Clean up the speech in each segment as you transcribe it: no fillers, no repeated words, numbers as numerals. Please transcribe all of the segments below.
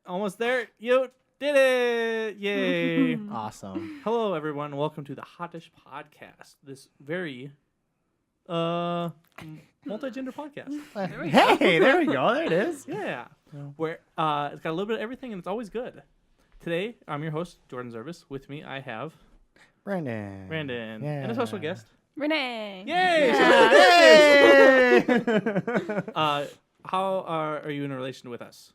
Almost there. You did it. Yay. Awesome. Hello, everyone. Welcome to the Hottish Podcast. This very multi-gender podcast. Hey, there we go. There it is. Yeah. Where it's got a little bit of everything, and it's always good. Today, I'm your host, Jordan Zervis. With me, I have Brandon. Yeah. And a special guest. Renee. Yay! Hey! How are you in a relation with us?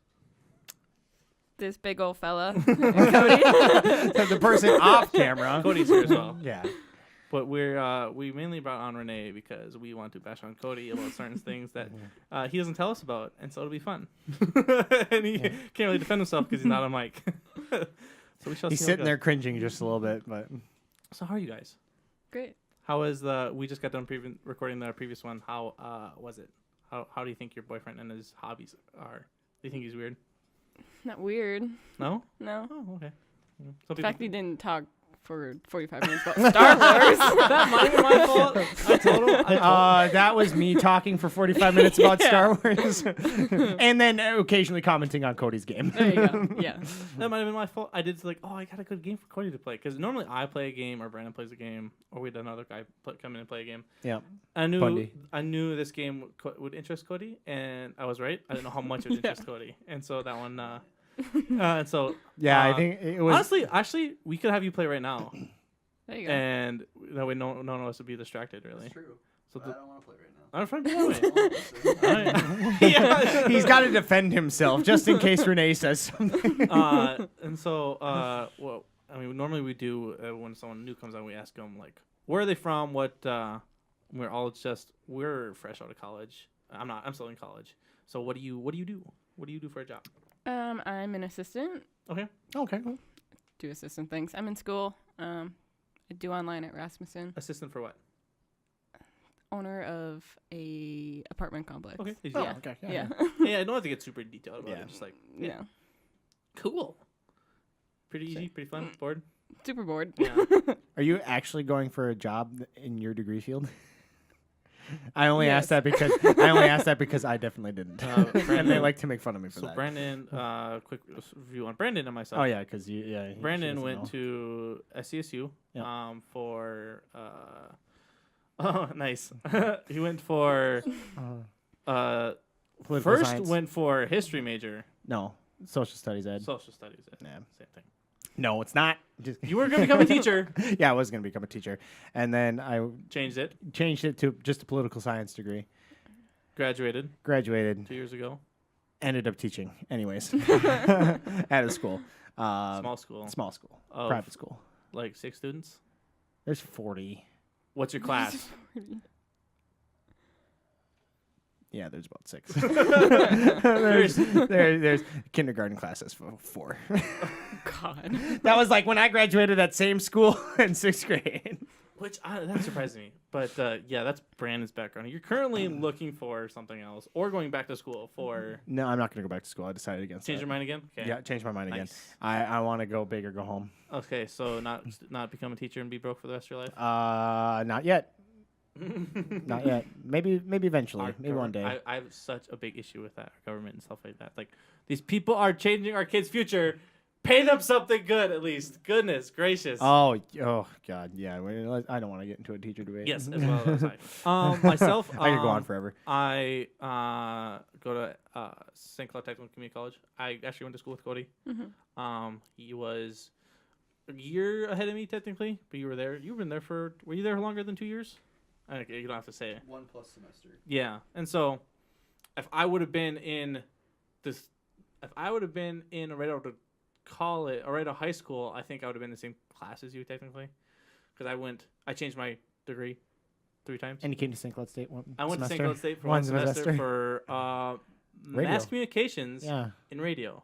This big old fella. So the person off camera. Cody's here as well. Yeah. But we mainly brought on Renee because we want to bash on Cody about certain things that he doesn't tell us about, and so it'll be fun. And he can't really defend himself because he's not on mic. So we shall He's see sitting there cringing just a little bit, but So how are you guys? Great. How is we just got done recording the previous one. How was it? How do you think your boyfriend and his hobbies are? Do you think he's weird? Not weird. No? No. Oh, okay. Some The people fact he didn't talk for 45 minutes about Star Wars. that might be my fault. I told him. that was me talking for 45 minutes about Star Wars, and then occasionally commenting on Cody's game. There you go. Yeah. That might have been my fault. I did I got a good game for Cody to play because normally I play a game or Brandon plays a game or we had another guy come in and play a game. Yeah. I knew Bundy. this game would interest Cody, and I was right. I didn't know how much it would interest Cody, and so that one. And so Yeah, I think it was honestly, actually, we could have you play right now, There you go. and that way no one of us would be distracted. Really. That's true. So I don't want to play right now. I'm fine. Play he's got to defend himself just in case Renee says something. And so, well, I mean, normally we do when someone new comes on, we ask them like, where are they from? What? We're fresh out of college. I'm still in college. So what do you do? What do you do for a job? I'm an assistant. Okay. Okay, cool. Do assistant things. I'm in school. I do online at Rasmussen. Assistant for what? Owner of a apartment complex. Okay. Yeah. Okay. Yeah. Yeah, I don't have to get super detailed about Yeah. it. Just like, Yeah. Cool. Pretty easy, pretty fun. Bored. Super bored. Yeah. Are you actually going for a job in your degree field? I only Yes. asked that because I definitely didn't, and they Brandon- like to make fun of me for So that. Brandon, quick review on Brandon and myself. Oh yeah, because she Brandon doesn't went know. to SCSU Yeah. for oh nice. He went for Political first science. went for history major, No, social studies ed. social studies. Yeah. Same thing. No, it's not. Just You were gonna become a teacher, yeah, I was gonna become a teacher, and then I changed it, changed it to just a political science degree. graduated Graduated, 2 years ago. ended up teaching anyways at a school. Small school, Small school, Of- private school. like 6 students. There's 40. What's your class? Yeah, there's about 6. There's- there's kindergarten classes for 4. God. That was like when I graduated at same school in 6th grade. Which that surprised me, but yeah, that's Brandon's background. You're currently looking for something else, or going back to school for No, I'm not gonna go back to school. I decided against change that. your mind again. Okay. Yeah, change my mind again. Nice. I want to go big or go home. Okay, so not become a teacher and be broke for the rest of your life. Not yet. Not yet. Maybe eventually. Our Maybe one day. I have such a big issue with that, our government and stuff like that. Like, these people are changing our kids' future. Pay them something good, at least. Goodness gracious. Oh God, yeah. I don't want to get into a teacher debate. Yes, as well. That's fine. Myself, I could go on forever. I go to St. Cloud Technical Community College. I actually went to school with Cody. Mm-hmm. He was a year ahead of me technically, but you were there. You've been there for. Were you there longer than 2 years? Okay, you don't have to say it. 1+ semester. Yeah, and so if I would have been in right out of college or right out of high school, I think I would have been in the same class as you technically, because I changed my degree 3 times. And you came to St. Cloud State one I went semester? to St. Cloud State for One one semester semester. for mass communications in radio.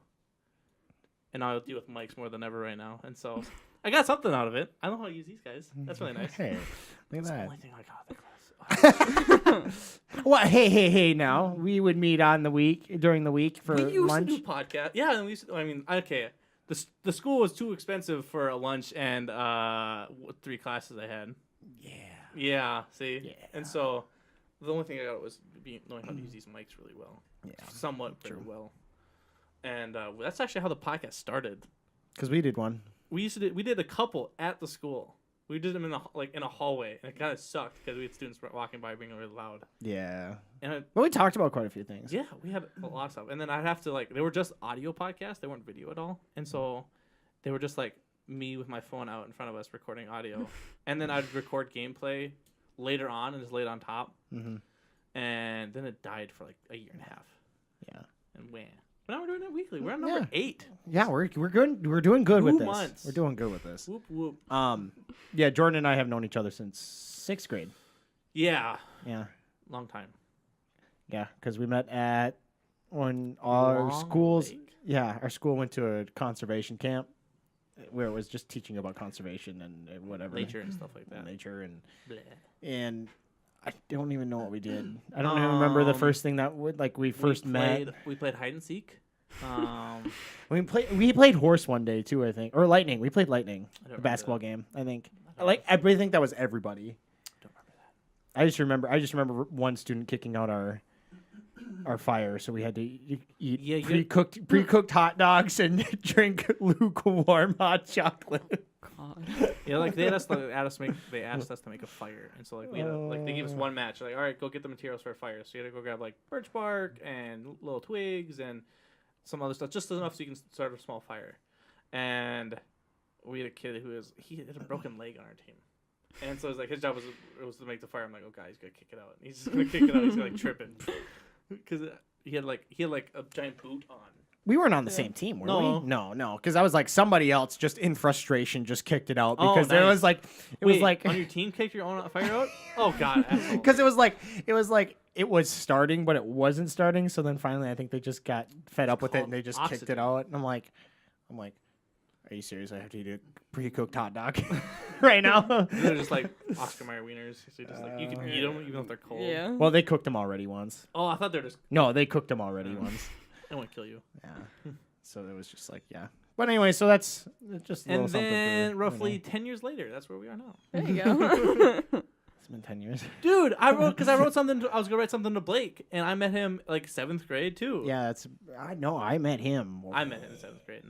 And I'll deal with mics more than ever right now. And so I got something out of it. I know how to use these guys. That's really nice. Hey, look That's at the that. only thing I got out of that class. Well, hey, now. We would meet during the week for We used lunch. to do podcast. Yeah, and we used to, I mean, okay. The school was too expensive for a lunch and 3 classes I had. Yeah. Yeah, see? Yeah. And so the only thing I got was knowing how to use these mics really well. Yeah. Somewhat very well. And that's actually how the podcast started. Because we did one. We did a couple at the school. We did them in a hallway, and it kind of sucked because we had students walking by being really loud. Yeah. And Well, we talked about quite a few things. yeah, we had a lot of stuff. And then I'd have to they were just audio podcasts; they weren't video at all. And so they were just me with my phone out in front of us recording audio, and then I'd record gameplay later on and just lay it on top. Mm-hmm. And then it died for a year and a half. Yeah. And wham! But now we're doing it weekly. We're on number 8. Yeah, we're good. We're doing good with 2 this. months. We're doing good with this. Whoop whoop. Yeah, Jordan and I have known each other since 6th grade. Yeah, Yeah. long time. Yeah, because we met when our Long schools. Lake. Yeah, our school went to a conservation camp where it was just teaching about conservation and whatever. Nature and stuff like that. Nature Bleh. and I don't even know what we did. I don't even remember the first thing that we first met. We played hide and seek. We played horse one day too, I think, or lightning. We played lightning, I don't the basketball remember game. I think. I I think that was everybody. don't remember that. I just remember one student kicking out our fire, so we had to eat pre-cooked hot dogs and drink lukewarm hot chocolate. God. Yeah, they asked us to make a fire, and so we had they gave us one match. All right, go get the materials for a fire. So you had to go grab birch bark and little twigs and some other stuff, just enough so you can start a small fire. And we had a kid he had a broken leg on our team. And so it was his job was to make the fire. I'm like, oh god, he's gonna kick it out. And he's just gonna kick it out. He's gonna trip it because he had a giant boot on. We weren't on the same team, were No. we? No, because I was somebody else just in frustration just kicked it out because there nice. was Wait, on your team kicked your own fire out? Oh god, asshole. because it was starting but it wasn't starting. So then finally, I think they just got fed up with it and they just kicked oxygen. it out. And I'm like, are you serious? I have to eat a pre-cooked hot dog right now. They're just Oscar Mayer wieners. So just you can eat them even if they're cold. Yeah. Well, they cooked them already once. Oh, I thought they were just. No, they cooked them already once. I want to kill you. Yeah. So it was just yeah. But anyway, so that's just a little And something then for roughly Renee. 10 years later, that's where we are now. There you go. It's been 10 years. Dude, I wrote something. I was gonna write something to Blake, and I met him 7th grade too. Yeah, I met him. I met him in 7th grade.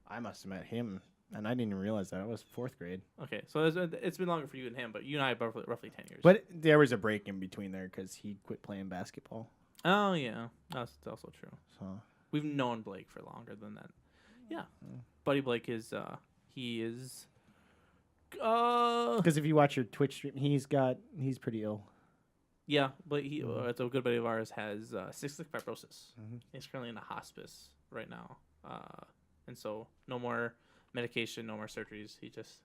I must have met him, and I didn't even realize that. I was 4th grade. Okay, so it's been longer for you and him, but you and I are roughly 10 years. But there was a break in between there because he quit playing basketball. Oh yeah, that's also true. So We've known Blake for longer than that. Yeah, Buddy Blake is he is. because if you watch your Twitch stream, he's pretty ill. Yeah, but it's a good buddy of ours has cystic fibrosis. He's currently in a hospice right now, and so no more medication, no more surgeries. He just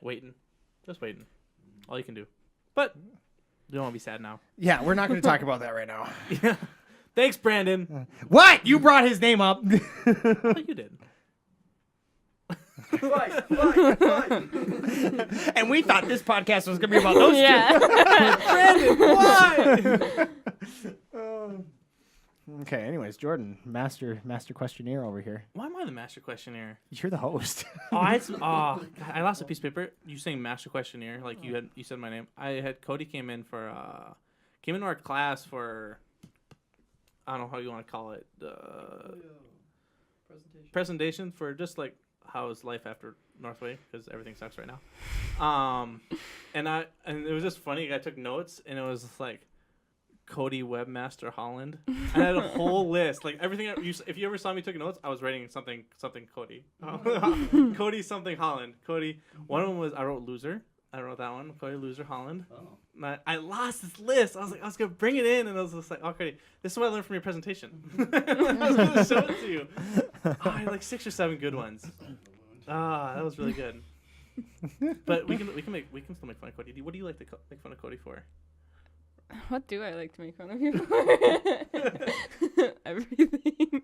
waiting. All you can do. But you don't want to be sad now. Yeah, we're not going to talk about that right now. Yeah. Thanks, Brandon. What? You brought his name up. Oh, you did. And we thought this podcast was going to be about those Yeah. Brandon, why? two. Okay, anyways, Jordan, master questionnaire over here. Why am I the master questionnaire? You're the host. I lost a piece of paper. You saying master questionnaire like you said my name. I had Cody came into our class for I don't know how you want to call it presentation for just how is life after Northway because everything sucks right now. And it was just funny. I took notes and it was Cody Webmaster Holland. I had a whole list, everything. If you ever saw me taking notes, I was writing something Cody, Cody something Holland. Cody. One of them was I wrote loser. I wrote that one. Cody loser Holland. Oh. I lost this list. I was gonna bring it in, and I was just oh, Cody, this is what I learned from your presentation. I was gonna show it to you. I had like 6 or 7 good ones. That was really good. But we can still make fun of Cody. What do you like to make fun of Cody for? What do I like to make fun of you for? Everything.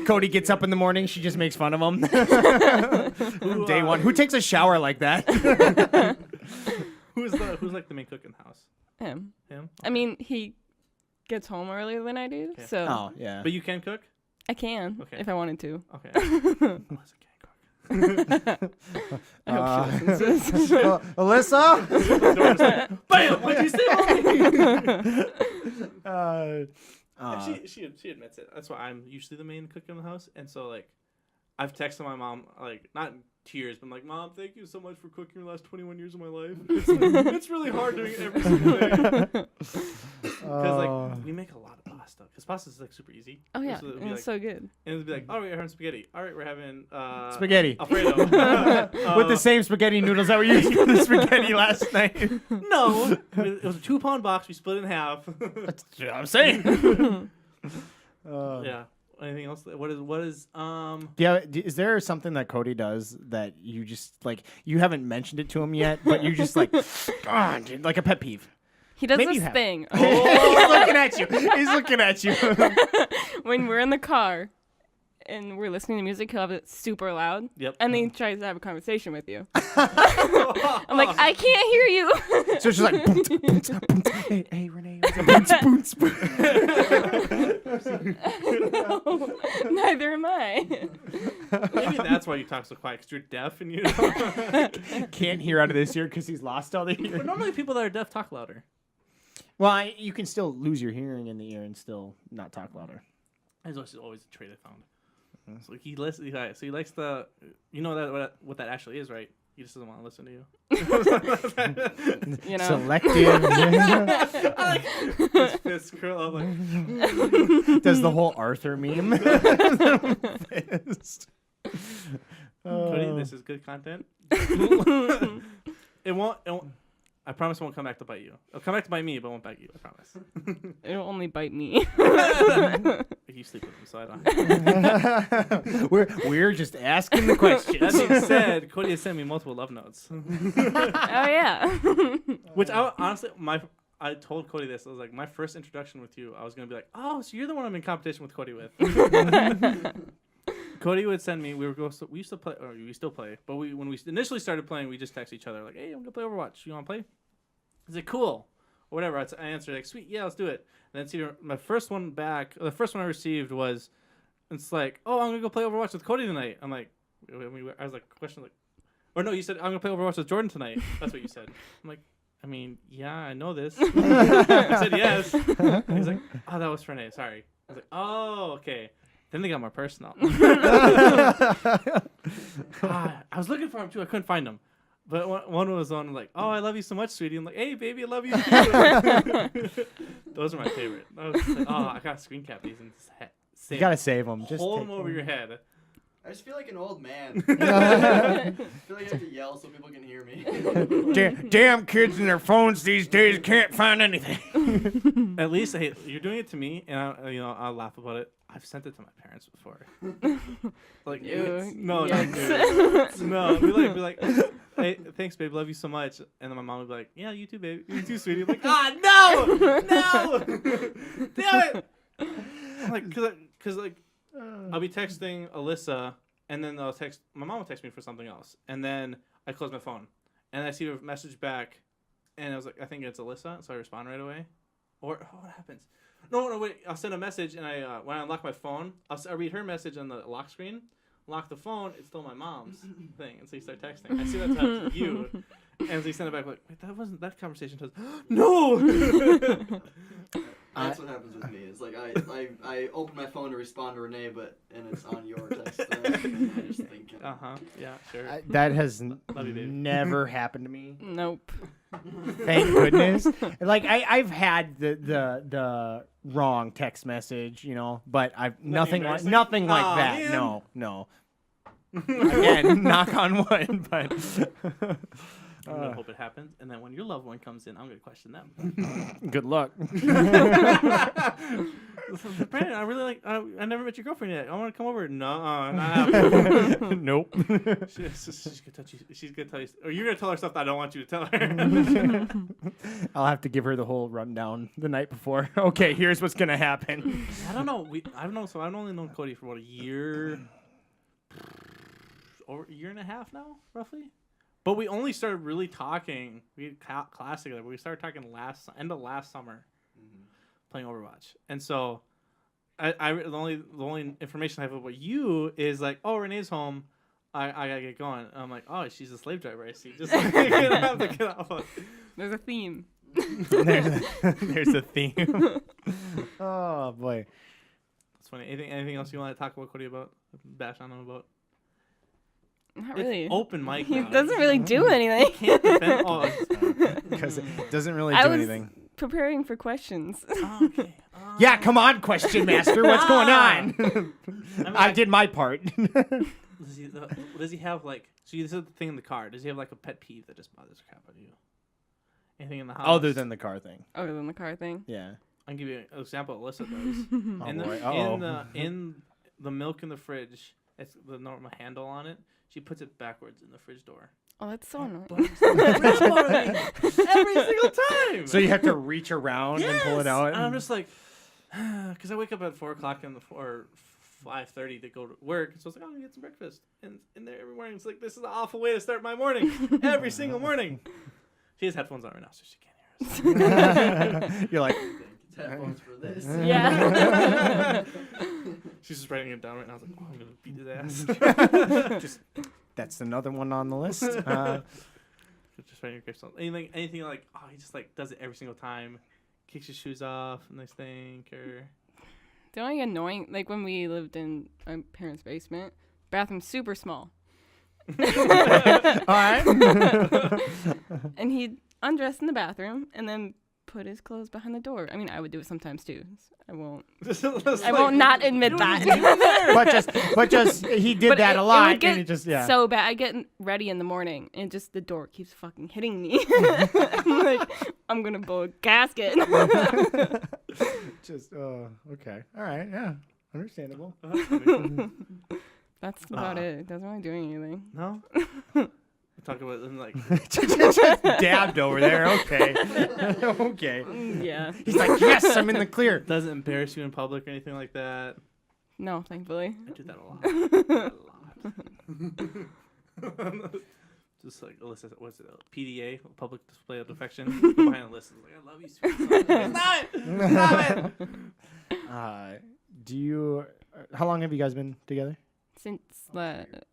Cody gets up in the morning. She just makes fun of him. Day one. Who takes a shower like that? Who's like the main cook in the house? Him. Him? Okay. I mean, he gets home earlier than I do, Okay. so Oh, yeah. But you can cook? I can if I wanted to. Okay. Melissa can't cook. I hope she listens to this. Alyssa? Bam! What'd you say, Mommy? She admits it. That's why I'm usually the main cook in the house, and so like, I've texted my mom like not in tears, but I'm like, Mom, thank you so much for cooking the last 21 years of my life. It's really hard doing it every single day. Because like we make a lot of pasta. Because pasta is like super easy. Oh yeah, So it'd be, and like, it's so good. and it'd be like, all right, we're having spaghetti. All right, we're having Spaghetti. Alfredo. With the same spaghetti noodles that were used for the spaghetti last night. No, it was a 2-pound box. We split it in half. That's what I'm saying. Yeah. Anything else? What is Yeah, is there something that Cody does that you just like you haven't mentioned it to him yet, but you just like, God, dude, like a pet peeve? He does Maybe this you have. thing. He's looking at you. He's looking at you. When we're in the car and we're listening to music, he'll have it super loud. Yep. And then he tries to have a conversation with you. I'm like, I can't hear you. So it's just like, boom, boom, boom, hey, Renee. Boom, boom, No, neither am I. maybe that's why you talk so quiet? Because you're deaf and you Can't hear out of this ear because he's lost all the But hearing. normally people that are deaf talk louder. Well, you can still lose your hearing in the ear and still not talk louder. That's always a trait I found. So he listens. So he likes the. You know that what that actually is, right? He just doesn't want to listen to you. You know. Selective. I like his fists curl up like. Does the whole Arthur meme. Fist. Cody, this is good content. It won't. I promise it won't come back to bite you. It'll come back to bite me, but it won't bite you. I promise. It'll only bite me. You sleep with him, so I don't. We're just asking the question. That being said, Cody has sent me multiple love notes. Oh yeah. Which I honestly, I told Cody this. I was like, my first introduction with you, I was gonna be like, oh, so you're the one I'm in competition with Cody with. Cody would send me. We used to play, or we still play. But when we initially started playing, we just text each other like, "Hey, I'm gonna play Overwatch. You wanna play?" Is it cool? Or whatever. I answered like, "Sweet, yeah, let's do it." And then see my first one back. The first one I received was, it's like, "Oh, I'm gonna go play Overwatch with Cody tonight." I'm like, I was like, question like, or no, you said I'm gonna play Overwatch with Jordan tonight. That's what you said. I'm like, I mean, yeah, I know this. I said yes. And he's like, "Oh, that was for Renee. Sorry." I was like, "Oh, okay." Then they got more personal. I was looking for him too. I couldn't find him. But one was on like, "Oh, I love you so much, sweetie." I'm like, "Hey, baby, I love you too." Those are my favorite. I was like, oh, I gotta screen cap these and You gotta save them. Just hold them over your head. I just feel like an old man. I feel like I have to yell so people can hear me. Damn kids and their phones these days can't find anything. At least, hey, you're doing it to me, and I'll laugh about it. I've sent it to my parents before. Like, no, be like, "Hey, thanks, babe, love you so much." And then my mom would be like, "Yeah, you too, babe, you too, sweetie." I'm like, no, damn it. I'm like, cause like, I'll be texting Alyssa, and then my mom will text me for something else, and then I close my phone, and I see a message back, and I was like, I think it's Alyssa, so I respond right away. Or what happens? No, wait. I'll send a message, and when I unlock my phone, I'll read her message on the lock screen. Lock the phone. It's still my mom's thing, and so you start texting. I see that's happening to you, and so you send it back like, wait, that wasn't that conversation. No. That's what happens with me. It's like I open my phone to respond to Renee, and it's on your text. And I just think. Yeah. Sure. That has Love you, baby. never happened to me. Nope. Thank goodness. Like I've had the wrong text message, but I've nothing like that. Man. No. Again, knock on wood, but I'm gonna hope it happens, and then when your loved one comes in, I'm gonna question them. good luck. Brandon, I really like. I never met your girlfriend yet. I want to come over. No, not happening. Nope. She's gonna tell you. She's gonna tell you, or you're gonna tell her stuff that I don't want you to tell her. I'll have to give her the whole rundown the night before. Okay, here's what's gonna happen. I don't know. I don't know. So I've only known Cody for about a year, over a year and a half now, roughly. But we only started really talking. We had class together. But we started talking end of last summer, playing Overwatch. And so, the only information I have about you is like, oh, Renee's home. I gotta get going. And I'm like, oh, she's a slave driver. I see. Just like, I have to get off of. There's a theme. There's a theme. Oh boy. That's funny. Anything else you want to talk about Cody about? Bash on him about? Not It's really. open mic. He now. doesn't really do anything. Can't defend. Oh, Because it doesn't really I do was anything. preparing for questions. okay. Yeah, come on, question master. What's going on? I did my part. Does he have like? So this is the thing in the car. Does he have like a pet peeve that just bothers the crap out of you? Anything in the house? Other than the car thing. Other than the car thing. Yeah. I'll give you an example. Alyssa does. In the milk in the fridge, it's the normal handle on it. She puts it backwards in the fridge door. Oh, that's so annoying. Every single time. So you have to reach around and pull it out. And I'm just like, because I wake up at 4:00 or 5:30 to go to work. So I was like, I'm gonna get some breakfast. And in there every morning, it's like, this is an awful way to start my morning. Every single morning. She has headphones on right now, so she can't hear us. You're like, Headphones for this. Yeah. She's just writing it down right now. I was like, oh, I'm gonna beat his ass. that's another one on the list. Just writing your gifts on anything like, oh, he just like does it every single time. Kicks his shoes off, nice thing, or The only annoying, like when we lived in my parents' basement, bathroom's super small. All right. And he'd undress in the bathroom and then put his clothes behind the door. I mean, I would do it sometimes too. I won't not admit that. but just he did that a lot. It would get and it just so bad. I get ready in the morning and just the door keeps fucking hitting me. I'm like, I'm gonna blow a gasket. Just okay. All right. Yeah. Understandable. That's about it. It doesn't really do anything. No. Talk about them like just dabbed over there. Okay. Okay. Yeah. He's like, yes, I'm in the clear. doesn't embarrass you in public or anything like that. No, thankfully. I do that a lot. Just like Alyssa, what's it? PDA, public display of affection. Behind Alyssa, like, I love you, sweet. Stop it. Do you? How long have you guys been together? Since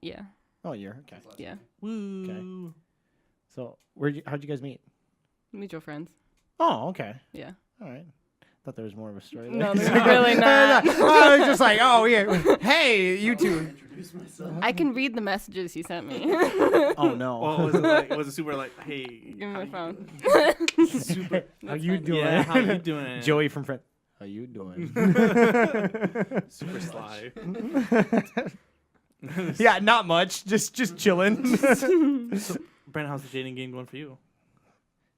yeah. Oh, a year. Okay. Yeah. Woo. Okay. So, how'd you guys meet? Mutual friends. Oh, okay. Yeah. All right. Thought there was more of a story. No, there. there's really not. I was just like, oh yeah, hey, you two. Introduce myself. I can read the messages he sent me. Oh no. Well, was it like? Was it super like, hey? Give me my phone. Super. How you doing? Yeah, how you doing? Joey from Friends. How you doing? Super sly. Yeah, not much. Just chilling. So, Brandon, how's the dating game going for you?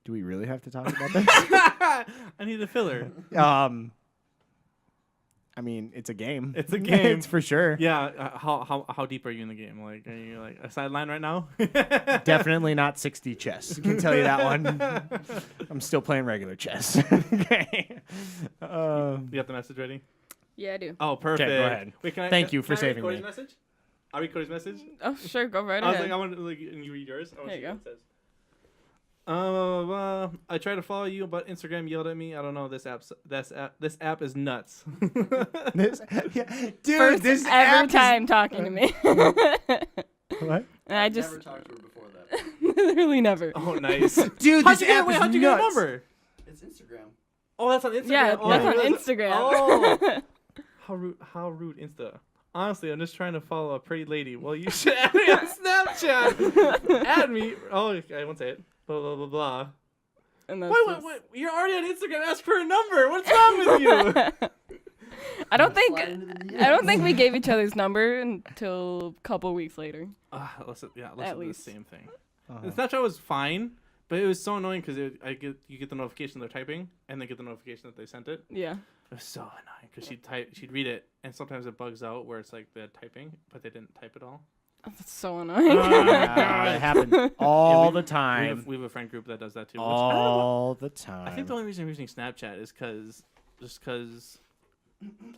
Do we really have to talk about this? I need a filler. I mean, it's a game. It's a game. It's for sure. Yeah. How deep are you in the game? Like, are you like a sideline right now? Definitely not 60 chess. I can tell you that one. I'm still playing regular chess. Okay. You got the message ready? Yeah, I do. Oh, perfect. Okay, go ahead. Wait, Thank you for can I read saving Cody's me. Message? I'll read Cody's message. Oh, sure. Go right I was ahead. like, I want to like, and you read yours. I There you go. It says. I try to follow you, but Instagram yelled at me. I don't know. This app is nuts. Dude, First this ever app time talking to me. What? And I just Never talked to her before that. literally never. Oh, nice. Dude, How'd this you get? app Wait, is how'd you get a nuts. number? It's Instagram. Oh, that's on Instagram. Yeah, oh, that's I on realized- Instagram. Oh. How rude Insta. Honestly, I'm just trying to follow a pretty lady. Well, you should add me on Snapchat. Add me. Oh, I won't say it. Blah blah blah blah. And that's Wait. You're already on Instagram. Ask for a number. What's wrong with you? I don't think Slide into the DMs. I don't think we gave each other's number until a couple weeks later. Listen At to the least. same thing. Uh-huh. Snapchat was fine, but it was so annoying because you get the notification they're typing, and they get the notification that they sent it. Yeah. It was so annoying because she'd read it, and sometimes it bugs out where it's like the typing, but they didn't type it all. Oh, that's so annoying. It happens all the time. We have a friend group that does that too. All the time. I think the only reason we're using Snapchat is because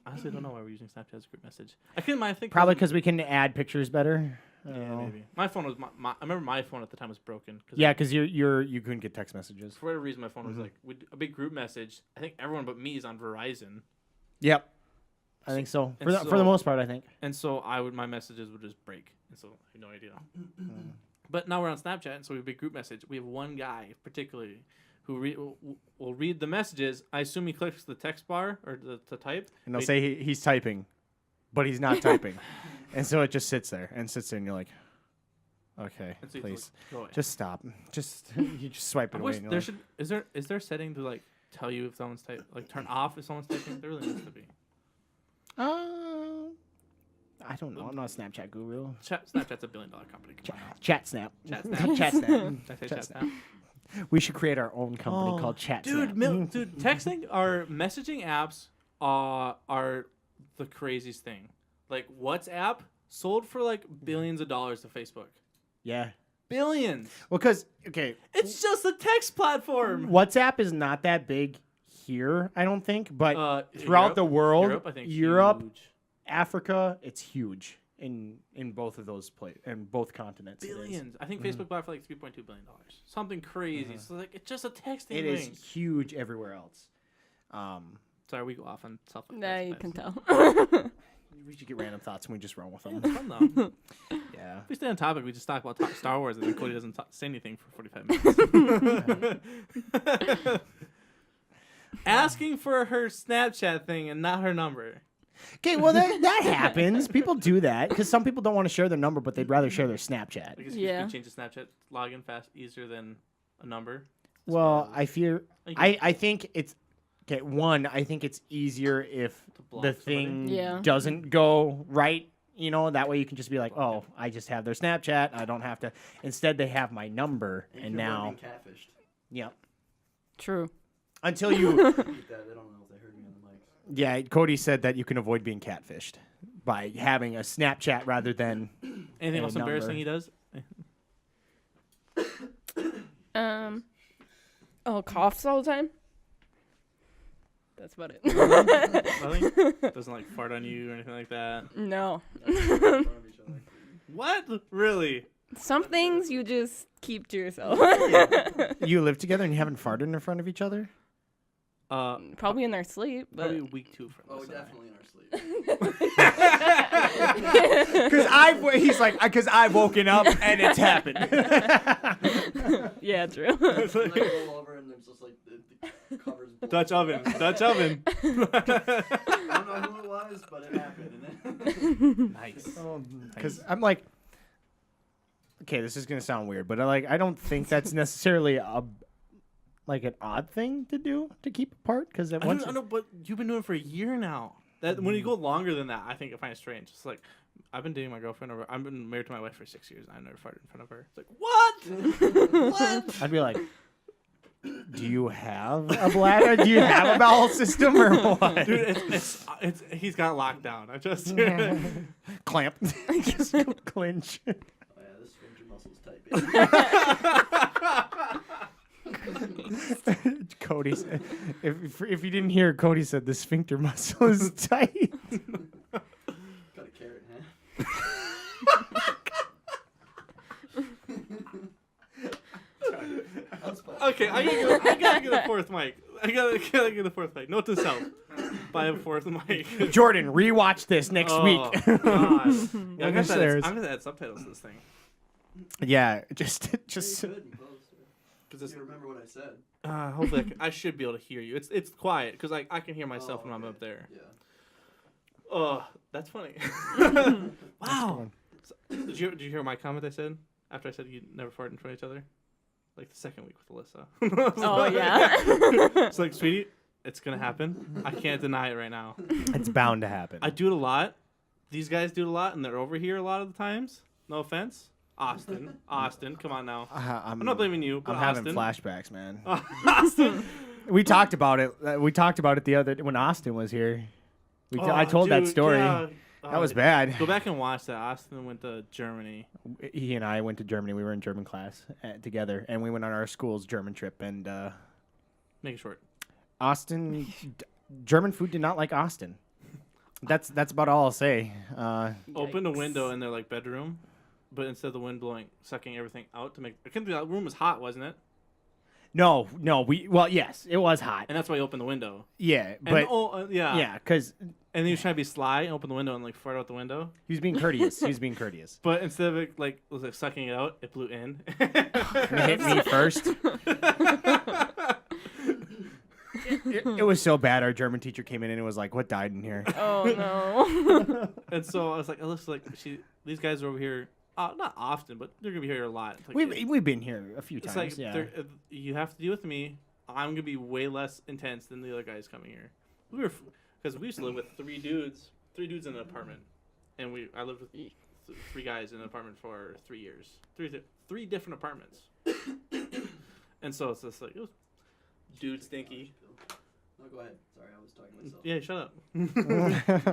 honestly, I don't know why we're using Snapchat as a group message. I think probably because we can add pictures better. Yeah, maybe. My phone was I remember my phone at the time was broken. Yeah, because you couldn't get text messages. For whatever reason, my phone was like a big group message. I think everyone but me is on Verizon. Yep, I think so. For the most part, I think. And so my messages would just break, and so I had no idea. But now we're on Snapchat, and so we have a big group message. We have one guy particularly who will read the messages. I assume he clicks the text bar or to type, and they'll say he's typing, but he's not typing. And so it just sits there, and you're like, okay, so please, like, just stop. You just swipe it away. And is there a setting to like tell you if someone's like turn off if someone's typing? There really needs to be. I don't know. I'm not a Snapchat guru. Snapchat's $1 billion company. Chat Snap. Chat Snap. Chat Snap. Chat Snap. We should create our own company called Chat Snap. Dude, texting our messaging apps are the craziest thing. Like WhatsApp sold for like billions of dollars to Facebook. Yeah. Billions. Well, because it's just a text platform. WhatsApp is not that big here, I don't think, but throughout the world, Europe, I think huge. Africa, it's huge in both of those in both continents. Billions. I think Facebook bought it for like $3.2 billion. Something crazy. So like it's just a texting thing. It is huge everywhere else. Sorry, we go off on stuff like that. You can tell. We should get random thoughts and we just run with them. It's fun though. Yeah. If we stay on topic, we just talk about Star Wars and then Cody doesn't say anything for 45 minutes. Asking for her Snapchat thing and not her number. Okay, well that happens. People do that because some people don't want to share their number, but they'd rather share their Snapchat. Because you can change the Snapchat login easier than a number. Well, I think it's okay. One, I think it's easier if the thing doesn't go right. You know, that way you can just be like, oh, I just have their Snapchat. I don't have to. Instead, they have my number, and now. Catfished. Yep. True. Until you. They don't know if they heard me on the mic. Yeah, Cody said that you can avoid being catfished by having a Snapchat rather than anything else embarrassing he does. Coughs all the time. That's about it. Nothing? Doesn't like fart on you or anything like that? No. What? Really? Some things you just keep to yourself. You live together and you haven't farted in front of each other? Probably in their sleep. But... Probably week 2 for us. Oh, definitely in our sleep. Because I've woken up and it's happened. Yeah, true. Like roll over and there's just like the covers. Dutch oven. Dutch oven. I don't know who it was, but it happened. Nice. Because I'm like, okay, this is gonna sound weird, but I don't think that's necessarily an odd thing to do to keep apart. Because I know, but you've been doing it for a year now. That when you go longer than that, I think I find it strange. It's like I've been dating my girlfriend I've been married to my wife for 6 years. And I never farted in front of her. It's like what? What? I'd be like, do you have a bladder? Do you have a bowel system or what? Dude, it's he's got locked down. I just clamp, just clinch. Oh yeah, this sphincter muscle's tight. Cody said, if you didn't hear, Cody said the sphincter muscle is tight. Got a carrot, huh? Okay, I gotta get a fourth mic. I gotta get a fourth mic. Note to self: buy a fourth mic. Jordan, rewatch this next week. God. Yeah, I'm gonna add subtitles to this thing. Yeah, just. Because you remember what I said. Hopefully, I should be able to hear you. It's quiet because I can hear myself when I'm up there. Yeah. Oh, that's funny. Wow. So, did you hear my comment I said after I said you never fart in front of each other? Like the second week with Alyssa. Oh yeah. It's like, sweetie, it's gonna happen. I can't deny it right now. It's bound to happen. I do it a lot. These guys do it a lot, and they're over here a lot of the times. No offense. Austin, come on now. I'm not blaming you, but I'm Austin. having flashbacks, man. Austin, We talked about it. We talked about it the other when Austin was here. I told that story. Yeah. That was bad. Go back and watch that. Austin went to Germany. He and I went to Germany. We were in German class together, and we went on our school's German trip. And make it short. Austin, German food did not like Austin. That's about all I'll say. Opened a window in their like bedroom, but instead of the wind blowing, sucking everything out to make. I couldn't. That room was hot, wasn't it? No. Yes, it was hot. And that's why he opened the window. Yeah, but yeah, because. And he was trying to be sly and open the window and like fart out the window. He was being courteous. But instead of it was sucking it out, it blew in. It hit me first. It was so bad. Our German teacher came in and was like, "What died in here?" Oh no. And so I was like, these guys are over here. Not often, but they're gonna be here a lot. Like, we've been here a few times. Like yeah. You have to deal with me. I'm gonna be way less intense than the other guys coming here. Because we used to live with three dudes in an apartment, and I lived with three guys in an apartment for 3 years, three different apartments, and so it's just like it was dude stinky. No, go ahead. Sorry, I was talking to myself. Yeah, shut up.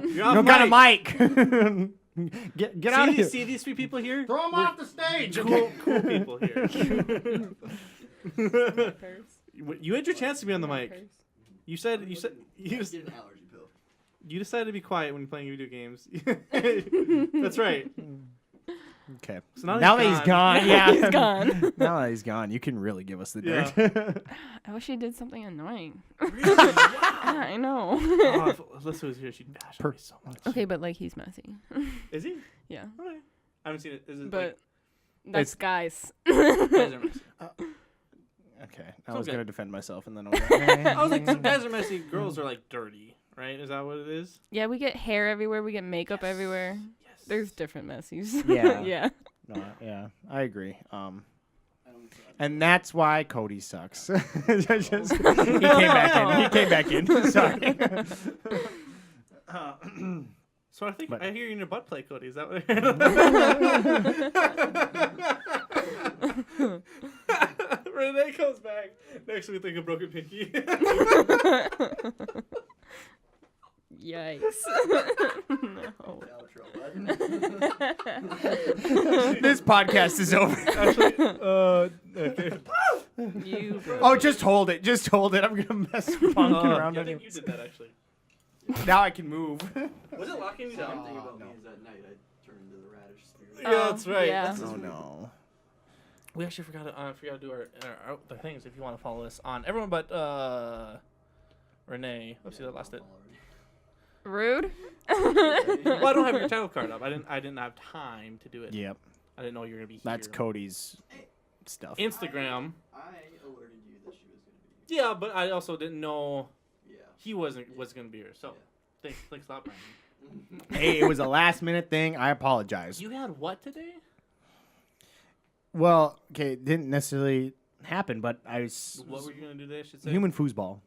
You're off no mic. kind of mic. Get out of here. See these three people here? Throw them off the stage. Cool people here. You had your chance to be on the mic. You said you get an allergy pill. You decided to be quiet when you're playing video games. That's right. Okay. So now that he's gone. Yeah, he's gone. Now that he's gone, you can really give us the dirt. I wish he did something annoying. Really? Yeah, I know. If Alyssa was here, she'd bash me so much. Okay, but like he's messy. Is he? Yeah. Okay. I haven't seen it. Is it but that's guys. guys are messy. Okay. I was going to defend myself, and then I was like, some guys are messy. Girls are like dirty, right? Is that what it is? Yeah, we get hair everywhere. We get makeup everywhere. Yes. There's different messies. Yeah. Yeah. No, yeah, I agree. And that's why Cody sucks. He came back in. Sorry. So I think I hear you in your butt play, Cody. Is that what? Renee comes back next week like a broken pinky. Yikes. No. This podcast is over. Okay. Just hold it. Just hold it. I'm gonna mess around. Yeah, I think you did that actually. Now I can move. Was it locking you down? Thing about me is at night I turn into the radish spirit. Yeah, that's right. Yeah. Oh no. We actually forgot to do our the things. If you want to follow us on everyone but Renee. Let's see that last it. Rude. Well, I don't have your title card up. I didn't have time to do it. Yep. I didn't know you were gonna be here. That's Cody's stuff. Instagram. I alerted you that she was going to be Yeah, but I also didn't know here. he was gonna be here. So thanks a lot, Brandon. Hey, it was a last minute thing. I apologize. You had what today? Well, okay, it didn't necessarily happen, but I was What were you gonna do today? I should say. human foosball.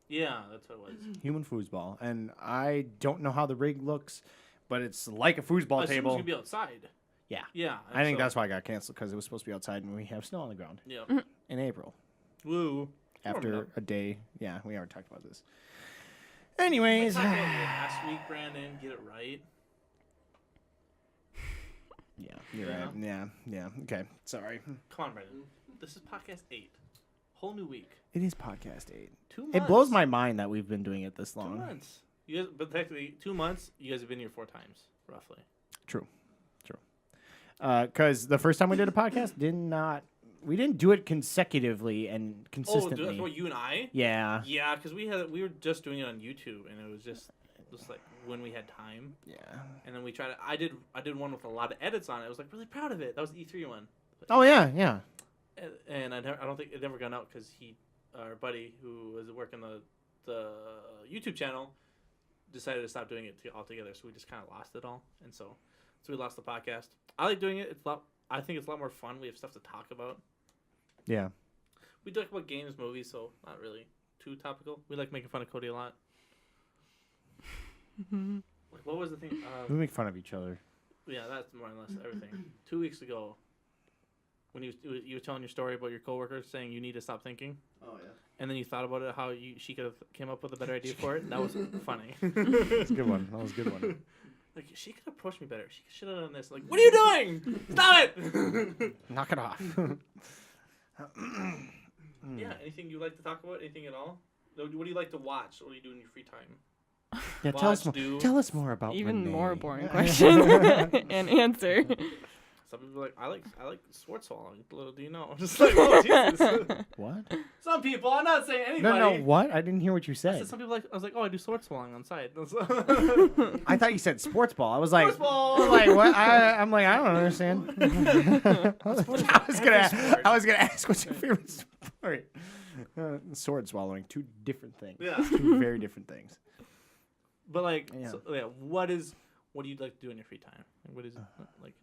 Yeah, that's what it was. Human foosball, and I don't know how the rig looks, but it's like a foosball I assumed it table. was gonna be outside. Yeah. Yeah. I think that's why I got canceled, because it was supposed to be outside and we have snow on the ground Yeah. in April. Woo. After a day. Yeah, we already talked about this. Anyways. Talk about it last week, Brandon. Get it right. Yeah, you're right. Yeah. Okay, sorry. Come on, Brandon. This is podcast 8. Whole new week. It is podcast 8. 2 months. It blows my mind that we've been doing it this 2 long. months. You guys, but technically 2 months. You guys have been here 4 times, roughly. True. Because the first time we did a podcast, we didn't do it consecutively and consistently. Oh, that's what you and I? Yeah. Yeah, because we were just doing it on YouTube, and it was just like when we had time. Yeah. And then we tried. I did one with a lot of edits on it. I was like really proud of it. That was the E3 one. Oh yeah. And I don't think it never got out because our buddy who was working the YouTube channel, decided to stop doing it altogether. So we just kind of lost it all, and so we lost the podcast. I like doing it. I think it's a lot more fun. We have stuff to talk about. Yeah. We talk about games, movies, so not really too topical. We like making fun of Cody a lot. Like, what was the thing? We make fun of each other. Yeah, that's more or less everything. 2 weeks ago, when you were telling your story about your coworker saying you need to stop thinking. Oh yeah. And then you thought about it, how she could have came up with a better idea for it. That was funny. That's a good one. That was a good one. Like, she could have approached me better. She should have done this. Like, what are you doing? Stop it! Knock it off. Yeah, anything you like to talk about? Anything at all? What do you like to watch? What do you do in your free time? Yeah, tell us more about even Renee. more boring question and answer. Some people are like, I like sports swallowing. Little do you know. I'm just like, oh, Jesus. What? Some people, I'm not saying anybody. No, what? I didn't hear what you I said. said some people I was like, oh, I do sports swallowing on site. I thought you said sports ball. I was like, sports ball. I was like, what? I'm like, I don't understand. I was gonna ask what's your favorite sport. Sword swallowing, two different things. Yeah. Two very different things. But like, what do you like to do in your free time? What is like?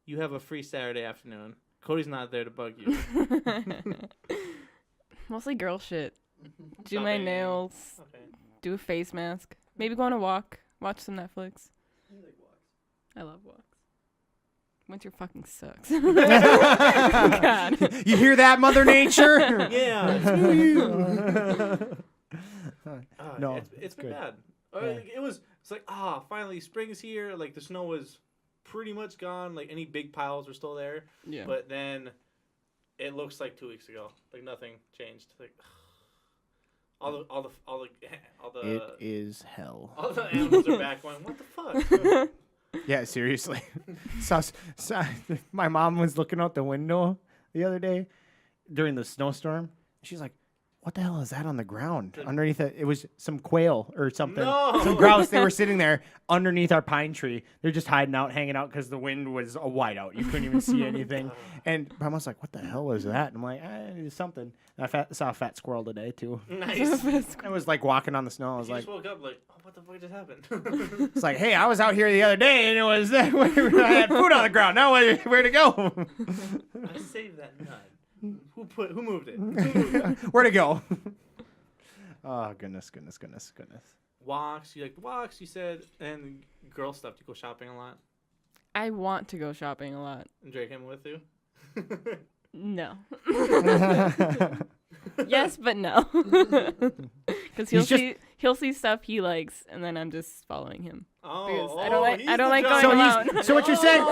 You have a free Saturday afternoon. Cody's not there to bug you. Mostly girl shit. Do Shopping. my nails. Okay. Do a face mask. Maybe go on a walk. Watch some Netflix. I like walks. I love walks. Winter fucking sucks. God. You hear that, Mother Nature? Yeah. No, it's been good. bad. Yeah. It's like finally spring's here. Like the snow was pretty much gone. Like any big piles were still there. Yeah. But then it looks like 2 weeks ago. Like nothing changed. Like all the It is hell. all the animals are back going, what the fuck? Yeah, seriously. so, my mom was looking out the window the other day during the snowstorm. She's like, what the hell is that on the ground? Underneath it, it was some quail or something. No. Some grouse. They were sitting there underneath our pine tree. They're just hiding out, hanging out because the wind was a whiteout. You couldn't even see anything. And my mom's like, what the hell is that? And I'm like, it's something. And I saw a fat squirrel today, too. Nice. I was like walking on the snow. I was You like, just woke up like, oh, what the fuck just happened? it's like, hey, I was out here the other day and it was, I had food on the ground. Now where'd it go? I saved that nut. Who moved it? Where'd it go? Oh, goodness. Walks. You like walks, you said, and girl stuff. You go shopping a lot. I want to go shopping a lot. And Drake him with you? No. Yes, but no. Because he'll see stuff he likes, and then I'm just following him. Oh, I don't like going So alone. so what you're saying?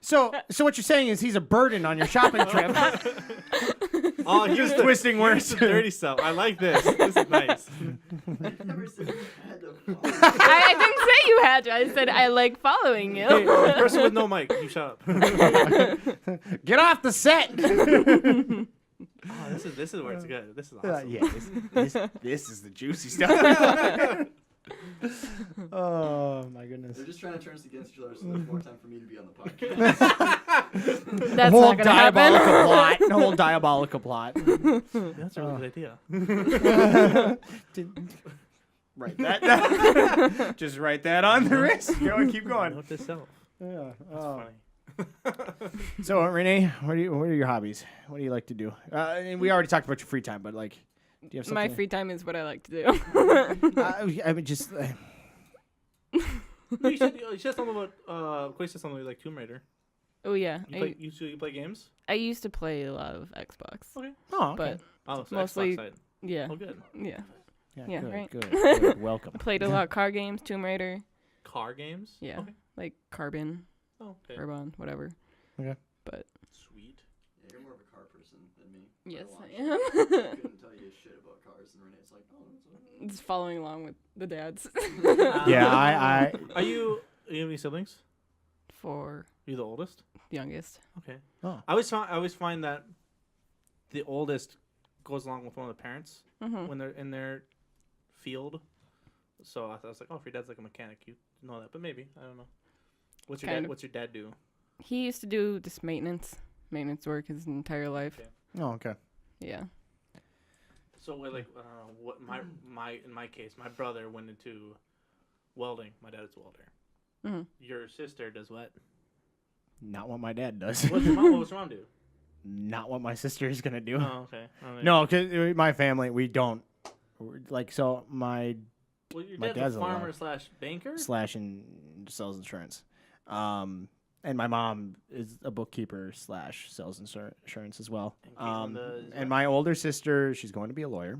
So what you're saying is he's a burden on your shopping trip. Oh, here's the twisting words. Here's the dirty stuff. I like this. This is nice. I've never said you had to follow. I didn't say you had to. I said I like following you. Hey, person with no mic, you shut up. Get off the set. Oh, this is where it's good. This is awesome. Yeah, this is the juicy stuff. Oh my goodness. They're just trying to turn us against each other so there's more time for me to be on the podcast. That's whole not gonna happen. diabolical plot. The whole diabolical plot. That's a really good idea. Write that. Just write that on the wrist. Go and keep going. Note this self. Yeah. That's funny. So Renee, what are your hobbies? What do you like to do? And we already talked about your free time, but like, do you have something? My free time is what I like to do. I would just. You said something about. Clay said something like Tomb Raider. Oh yeah, You play games? I used to play a lot of Xbox. Okay. Oh, okay. So mostly- Xbox side. Yeah, Oh, good. yeah. Yeah, good, right. right. Good. Welcome. I played a lot of car games, Tomb Raider. Car games? Yeah, Okay. like Carbon, Oh, okay. Carbon, whatever. Okay. But Sweet. Yeah, you're more of a car person than me. yes, I I am. couldn't tell you shit about cars, and Renee's like, oh, that's Just following along with the dads. Yeah, I. Are you have any siblings? For Are you the oldest? youngest. Okay. Oh. I always find that the oldest goes along with one of the parents Mm-hmm. when they're in their field. So I was like, oh, if your dad's like a mechanic, you know that. But maybe I don't know. What's your dad do? He used to do just maintenance work his entire life. Okay. Oh, okay. Yeah. So like, what in my case, my brother went into welding. My dad is a welder. Mm-hmm. Your sister does what? Not what my dad does. What was your mom do? Not what my sister is gonna do. Oh, okay. No, because my family, we don't. Like, so my Well, your my dad's dad's a alive. farmer / banker. / and sells insurance. And And my mom is a bookkeeper / sells insurance as well. And my older sister, she's going to be a lawyer.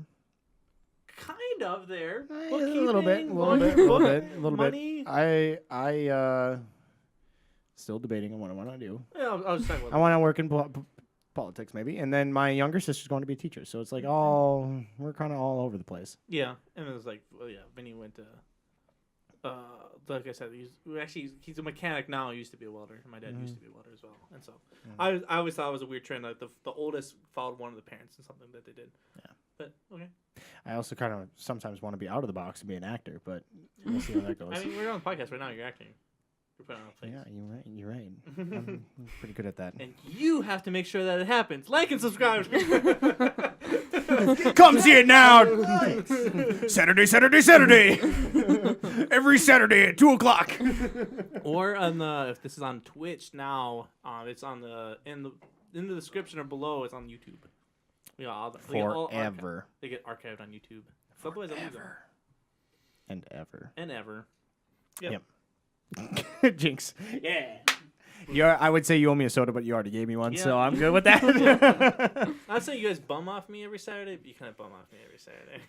Kind of there. A little bit. Money. I still debating on what I want to do. Yeah, I was talking about. I want to work in politics maybe, and then my younger sister's going to be a teacher. So it's like we're kind of all over the place. Yeah, and it was like, Vinny went to. Like I said, he's a mechanic now. He used to be a welder. My dad used to be a welder as well, and so I always thought it was a weird trend. Like the oldest followed one of the parents and something that they did. Yeah, but okay. I also kind of sometimes want to be out of the box and be an actor, but we'll see how that goes. I mean, we're on the podcast right now. You're acting. You're putting on a face. Yeah, you're right. I'm pretty good at that. And you have to make sure that it happens. Like and subscribe. Comes here now. Saturday. Every Saturday at 2:00. Or on if this is on Twitch now, it's on in the description or below. It's on YouTube. Forever. They get archived on YouTube. Otherwise, And ever. And ever. Yep. Jinx. Yeah. I would say you owe me a soda, but you already gave me one, so I'm good with that. I'd say you guys bum off me every Saturday, but you kind of bum off me every Saturday.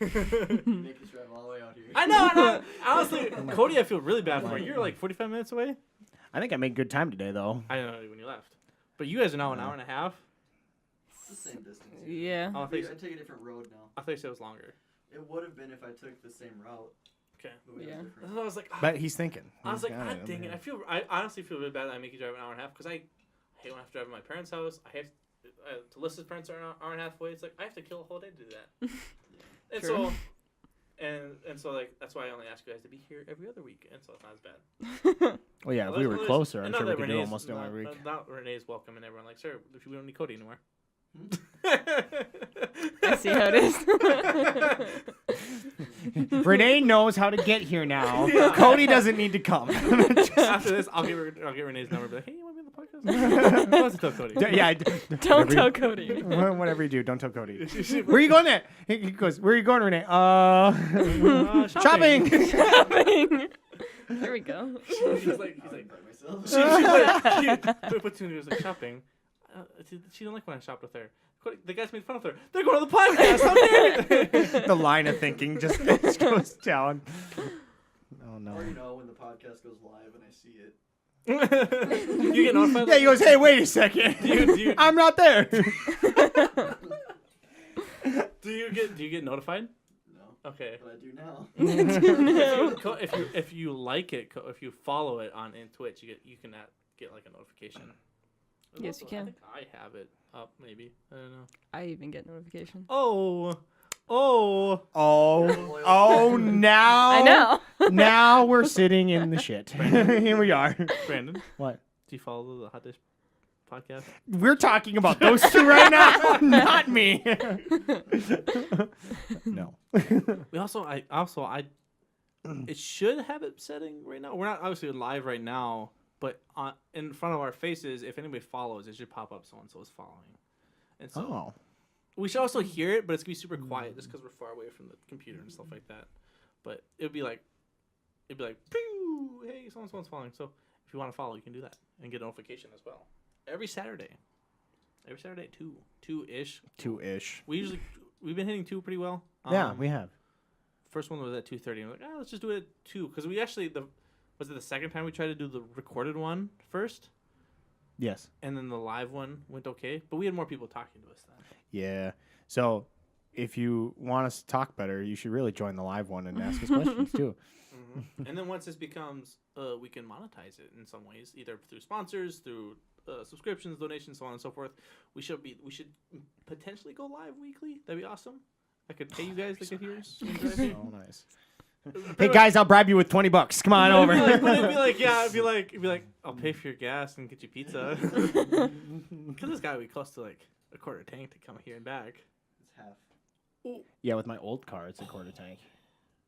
Make us drive all the way out here. I know. Honestly, Cody, I feel really bad for you. You're like 45 minutes away. I think I made good time today, though. I don't know when you left. But you guys are now an hour and a half. It's the same distance. Yeah. I take a different road now. I thought you said it was longer. It would have been if I took the same route. Okay. Yeah. I was like, but he's thinking. I was like, God dang it! I honestly feel really bad that I make you drive an hour and a half because I hate when I have to drive to my parents' house. I have to Alyssa's parents are an hour and a half away. It's like I have to kill a whole day to do that. And True. so like that's why I only ask you guys to be here every other week, and so it's not as bad. Well, yeah, if we were closer, I'm sure we could do almost every week. Not Renee's welcome and everyone like, sir, we don't need Cody anymore. I see how it is. Renee knows how to get here now. Yeah. Cody doesn't need to come. After this, I'll get Renee's number. Be like, hey, you want to be on the podcast? Don't tell Cody. Yeah, don't tell Cody. Whatever you do, don't tell Cody. Where are you going at? He goes, where are you going, Renee? Shopping. Shopping. There we go. He's like, she put two and like shopping. She didn't like when I shopped with her. The guys made fun of her. They're going to the podcast. How dare The line of thinking just goes down. Oh no! Or when the podcast goes live and I see it. You get notified. Yeah, he goes, "Hey, wait a second. I'm not there." Do you get notified? No. Okay. But I do now. If you like it, if you follow it in Twitch, you can get like a notification. Yes, you can. I think I have it up, maybe. I don't know. I even get notifications. Oh, now. I know. Now we're sitting in the shit. Here we are. Brandon? What? Do you follow the Hot Dish podcast? We're talking about those two right now, not me. No. It should have it setting right now. We're not obviously live right now. But in front of our faces, if anybody follows, it should pop up so-and-so is following. And so we should also hear it, but it's going to be super quiet just because we're far away from the computer and stuff like that. But it'd be like, pew, hey, so-and-so's following. So if you want to follow, you can do that and get a notification as well. Every Saturday at 2-ish. 2-ish. We've been hitting 2 pretty well. Yeah, we have. First one was at 2:30. And we're like, let's just do it at 2 because we actually Was it the second time we tried to do the recorded one first? Yes. And then the live one went okay, but we had more people talking to us then. Yeah. So if you want us to talk better, you should really join the live one and ask us questions too. Mm-hmm. And then once this becomes, we can monetize it in some ways, either through sponsors, through subscriptions, donations, so on and so forth. We should potentially go live weekly. That'd be awesome. I could pay you guys to get here. Oh, nice. Hey guys, I'll bribe you with $20. Come on over. It'd be like, I'll pay for your gas and get you pizza. Because it's got to be close to like a quarter tank to come here and back. It's half. Ooh. Yeah, with my old car, it's a quarter tank.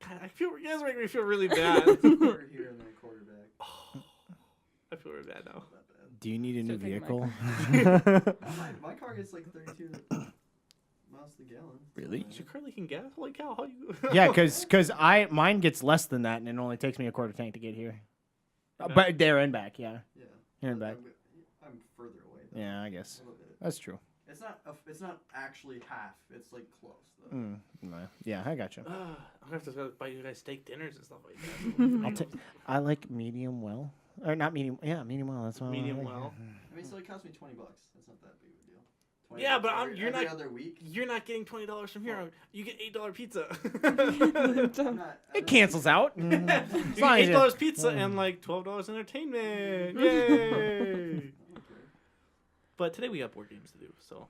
God, you guys make me feel really bad. Quarter here and then a quarter back. Oh, I feel really bad now. Do you need a new vehicle? My car gets like 32 miles to the gallon. Really? Your car leaking gas? Holy cow! How you? Yeah, because mine gets less than that, and it only takes me a quarter tank to get here. But there and back, yeah. Yeah. Here and back. I'm further away. Though. Yeah, I guess that's true. It's not actually half. It's like close though. Yeah, I got you. I'm gonna have to go buy you guys steak dinners and stuff like that. I like medium well, or not medium. Yeah, medium well. That's what medium I like. well. I mean, so it cost me $20. That's not that big of a deal. Yeah, but every other week. You're not getting $20 from here. You get $8 pizza. It cancels out. You get $8 pizza and like $12 entertainment. Yay! But today we got board games to do, so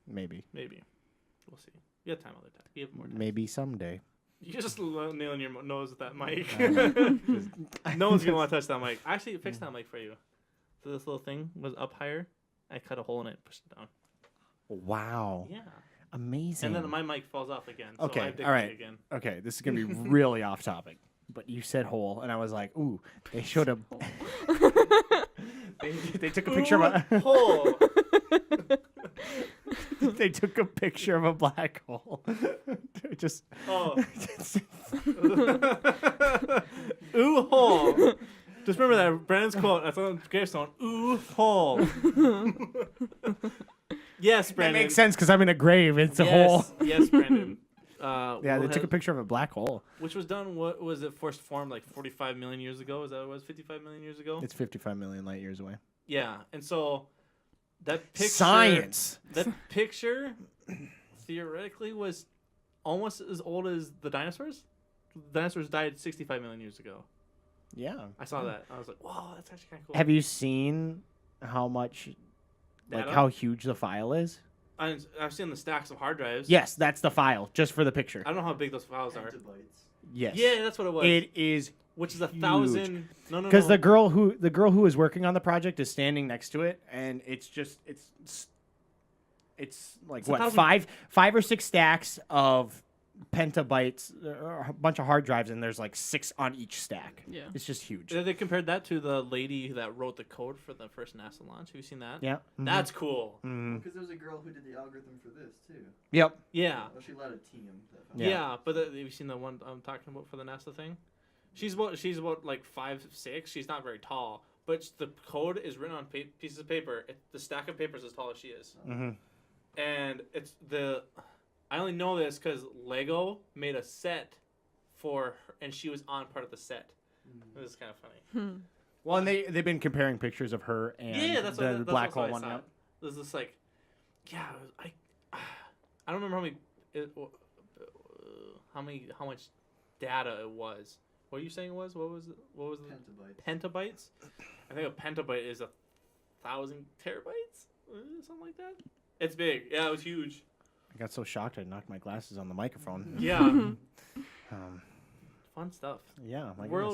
maybe we'll see. You have time other time. You have more time. Maybe someday. You just nailing your nose with that mic. No one's gonna want to touch that mic. I actually fixed that mic for you. So this little thing was up higher. I cut a hole in it and pushed it down. Wow. Yeah. Amazing. And then my mic falls off again. So Okay. I dig All right. it again. Okay. This is gonna be really off topic, but you said hole, and I was like, ooh, they showed a. They took a picture of a hole. They took a picture of a black hole. Just. Oh. Ooh hole. Just remember that Brandon's quote. That's on gravestone. Ooh hole. Yes, Brandon. That makes sense because I'm in a grave. It's a hole. Yes, Brandon. Yeah, they took a picture of a black hole. Which was done, what was it first formed, like 45 million years ago? Is that what it was, 55 million years ago? It's 55 million light years away. Yeah, and so that picture... Science! That picture, theoretically, was almost as old as the dinosaurs. The dinosaurs died 65 million years ago. Yeah. I saw that. I was like, wow, that's actually kind of cool. Have you seen how much, how huge the file is? I've seen the stacks of hard drives. Yes, that's the file, just for the picture. I don't know how big those files are. Yes. Yeah, that's what it was. It is which is 1,000. No. Because the girl who was working on the project is standing next to it, and it's like what 5 or 6 stacks of petabytes, a bunch of hard drives, and there's like 6 on each stack. Yeah, it's just huge. They compared that to the lady that wrote the code for the first NASA launch. Have you seen that? Yeah, that's cool. Because there's a girl who did the algorithm for this too. Yep. Yeah. Well, she led a team. Yeah, but have you seen the one I'm talking about for the NASA thing? She's about like 5'6". She's not very tall, but the code is written on pieces of paper. The stack of paper is as tall as she is, and it's the. I only know this because Lego made a set for her, and she was on part of the set. This is kind of funny. Well, and they've been comparing pictures of her and that's the black hole one. Yep. There's this like, yeah, I don't remember how much data it was. What are you saying it was? What was the petabytes? I think a petabyte is 1,000 terabytes, something like that. It's big. Yeah, it was huge. I got so shocked I knocked my glasses on the microphone. Yeah. Fun stuff. Yeah.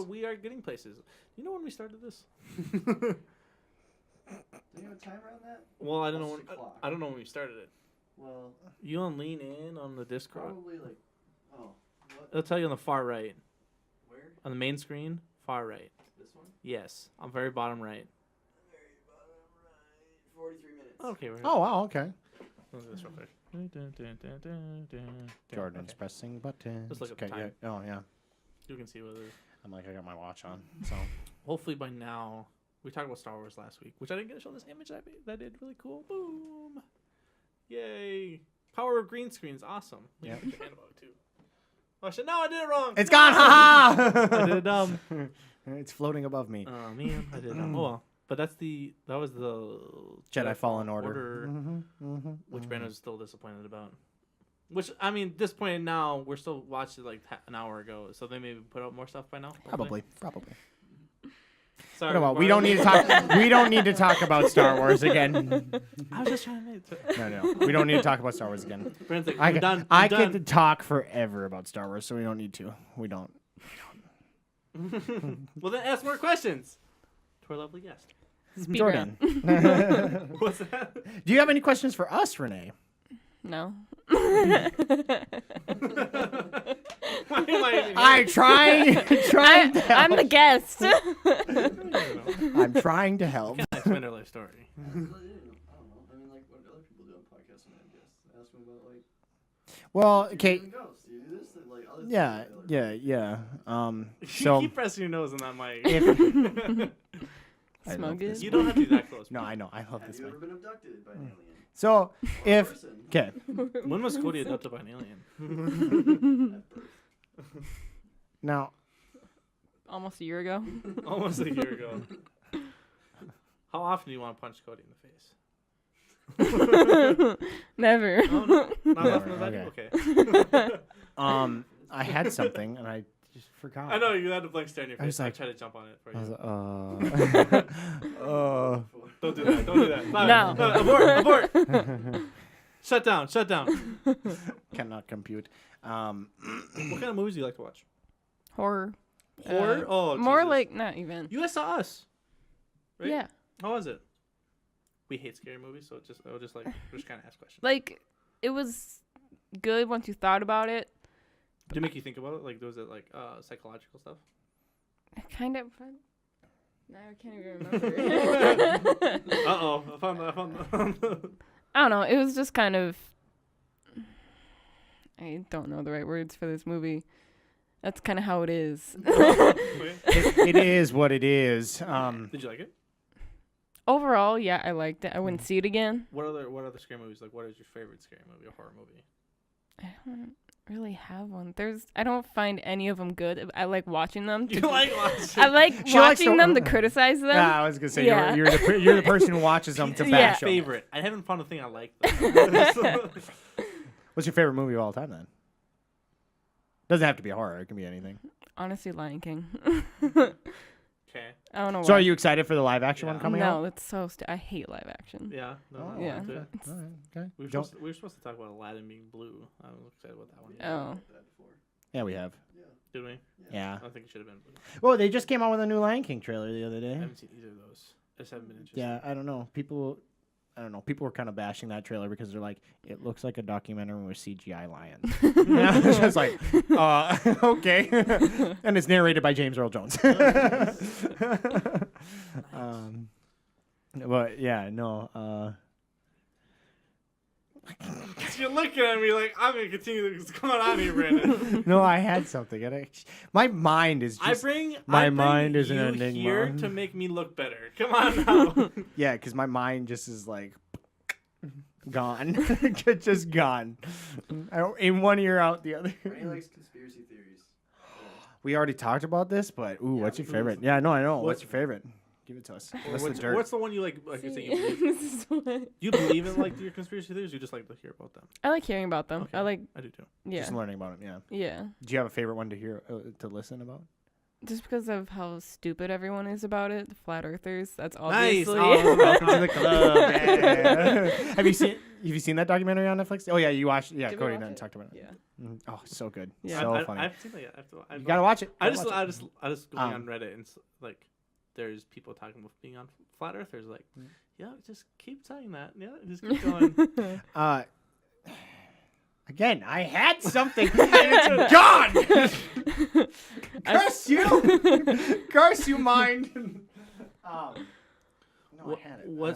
We are getting places. You know when we started this? Do you have a timer on that? Well, I don't know when we started it. Well, you want to lean in on the Discord? Probably like. Oh. What? It'll tell you on the far right. Where? On the main screen, far right. This one? Yes, on very bottom right. Very bottom right. 43 minutes. Okay. Oh wow. Okay. Look at this real quick. Jordan's pressing buttons. Just look at the time. Yeah. Oh yeah. You can see what it is. I'm like, I got my watch on. So hopefully by now, we talked about Star Wars last week, which I didn't get to show this image that did really cool. Boom! Yay! Power of green screen is awesome. Yeah. Put your hand above it too. Oh shit! No, I did it wrong. It's gone. Ha I did it dumb. It's floating above me. Oh man, I did it dumb. Oh well. But that was the Jedi Fallen Order. Which Brandon was still disappointed about. Which, I mean, disappointed now. We're still watching like an hour ago, so they maybe put out more stuff by now. Probably. Sorry, well, we don't need to talk. We don't need to talk about Star Wars again. I was just trying to make it. No. We don't need to talk about Star Wars again. Brandon's like, I get to talk forever about Star Wars, so we don't need to. We don't. Well, then ask more questions to our lovely guest. Jordan. What's that? Do you have any questions for us, Renee? No. I'm trying to help. I'm the guest. I'm trying to help. Explain our life story. I don't know. I mean, like, what do other people do on podcasts when I guess? Ask them about, like... Well, okay. You do this? Like, other Yeah. You So keep pressing your nose on that mic. Smug it. You don't have to be that close. No, I know. I love Have this you one. ever been abducted by an alien? So Or a if person? okay, When was Cody adopted by an alien? At birth. now Almost a year ago. Almost a year ago. How often do you want to punch Cody in the face? Never. Oh, no. Not Never, often as I do? Okay. I had something and I just forgot. I know, you had a blank stare in your I face. was like- I tried to jump on it for I was you. like, Don't do that. Don't do that. No. Abort. Shut down. cannot compute. What kind of movies do you like to watch? Horror. Horror? Oh, More Jesus. like not even. You guys saw Us, right? Yeah. How was it? We hate scary movies, so we'll just kind of ask questions. Like it was good once you thought about it. Did it make you think about it? Like, was it like psychological stuff? Kind of. Now I can't even remember. Uh-oh. I found I don't know. It was just kind of. I don't know the right words for this movie. That's kind of how it is. It is what it is. Did you like it? Overall, yeah, I liked it. I wouldn't see it again. What other scary movies? Like, what is your favorite scary movie or horror movie? I don't really have one. I don't find any of them good. I like watching them. You like watching? I like She likes watching to- them to criticize them. Yeah, I was gonna say Yeah. you're the person who watches them to Yeah. bash them. Favorite. I haven't found a thing I like. Though. What's your favorite movie of all time then? Doesn't have to be a horror. It can be anything. Honestly, Lion King. Okay. I don't know So why. are you excited for the live action one coming out? No, it's so. I hate live action. Yeah. No, Oh, Yeah. into Okay. it. All right. Okay. We were supposed to talk about Aladdin being blue. I was excited about that one. Oh. Yeah, we have. Did we? Yeah. I don't think it should have been blue. Well, they just came out with a new Lion King trailer the other I day. haven't seen either of those. I just haven't been interested. Yeah, I don't know. People were kind of bashing that trailer because they're like, it looks like a documentary with CGI lions. And I was just like, okay. And it's narrated by James Earl Jones. But yeah, no. You're looking at me like I'm gonna continue what's going on here, Brandon. No, I had something. My mind is just. My mind is an you enigma. here to make me look better. Come on now. Yeah, because my mind just is like gone, just gone. In one ear, out the other. Brandon likes conspiracy theories. We already talked about this, but Yeah, what's your we favorite? moved. Yeah, no, I know. What's What- your favorite? Give it to us. Or What's the dirt? what's the one you like? Like you say, See, you believe, this is what- you believe in like your conspiracy theories. You just like to hear about them. I like hearing about them. Okay. I like, I do too. yeah, Just learning about it. Yeah. yeah. Do you have a favorite one to hear to listen about? Just because of how stupid everyone is about it, the flat earthers. That's Nice. obviously. Oh, Welcome to the club. Yeah. Have you seen that documentary on Netflix? Oh yeah, you watched. Yeah, Did we Cody watch and I it? talked about it. Yeah. Oh, so good. Yeah. So I funny. haven't seen that yet. You gotta watch it. I Gotta watch it. just going on Um, Reddit and like, there's people talking about being on flat earthers. Like, yeah, just keep saying that. Yeah, just keep going. Again, I had something and it's gone. Curse you! Curse you, mind. No, What, I had it. what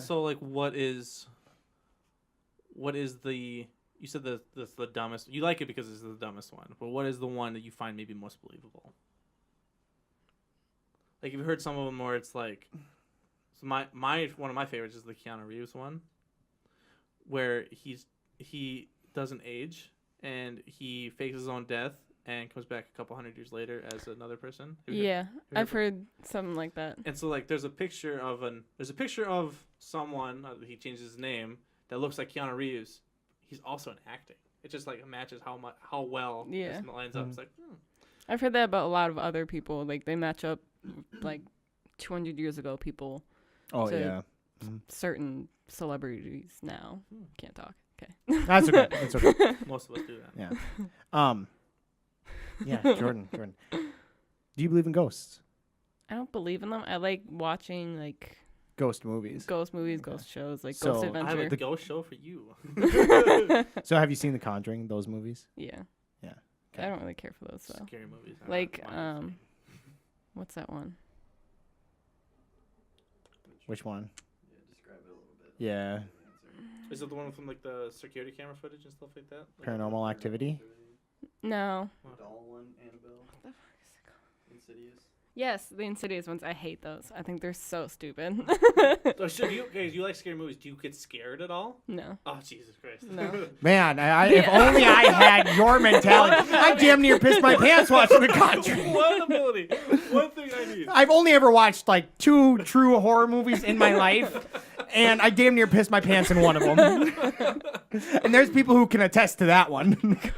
is the? You said the dumbest. You like it because it's the dumbest one. But what is the one that you find maybe most believable? Like, you've heard some of them where it's like, so my one of my favorites is the Keanu Reeves one, where he doesn't age and he fakes his own death and comes back a couple hundred years later as another person. Have you Yeah, heard I've heard something like that. And so like there's a picture of someone, he changes his name, that looks like Keanu Reeves. He's also in acting. It just like matches how well Yeah. this lines up. It's like, I've heard that about a lot of other people. Like they match up, like 200 years ago, people. Oh to- yeah. Certain celebrities now can't talk. Okay. That's okay. That's okay. most of us do that. Yeah. Yeah, Jordan. Do you believe in ghosts? I don't believe in them. I like watching like Ghost movies. ghost movies, ghost shows, like So, Ghost I have Adventure. a ghost show for you. So have you seen The Conjuring? Those movies? Yeah. Yeah. I don't really care for those though. Scary movies. are Like wonderful. what's that one? Which one? Yeah, describe it a little bit. Yeah. Is it the one from like the security camera footage and stuff like that? Like, Paranormal Activity. No. The doll one, Annabelle. Insidious. Yes, the Insidious ones. I hate those. I think they're so stupid. So you like scary movies? Do you get scared at all? No. Oh, Jesus Christ. No. Man, if only I had your mentality. I damn near pissed my pants watching The Conjuring. One ability. One thing I need. I've only ever watched like 2 true horror movies in my life, and I damn near pissed my pants in one of them. And there's people who can attest to that one.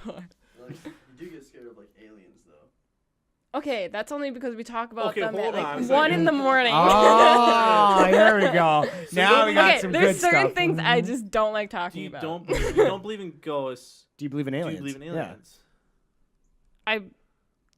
God. Like, you do get scared of like aliens though. Okay, that's only because we talk about them hold at on a like 1 second. in the morning. Oh, here we go. Now we got Okay, some there's good certain stuff. things I just don't like talking You about. don't believe in ghosts. Do you believe in aliens? Do you believe in aliens?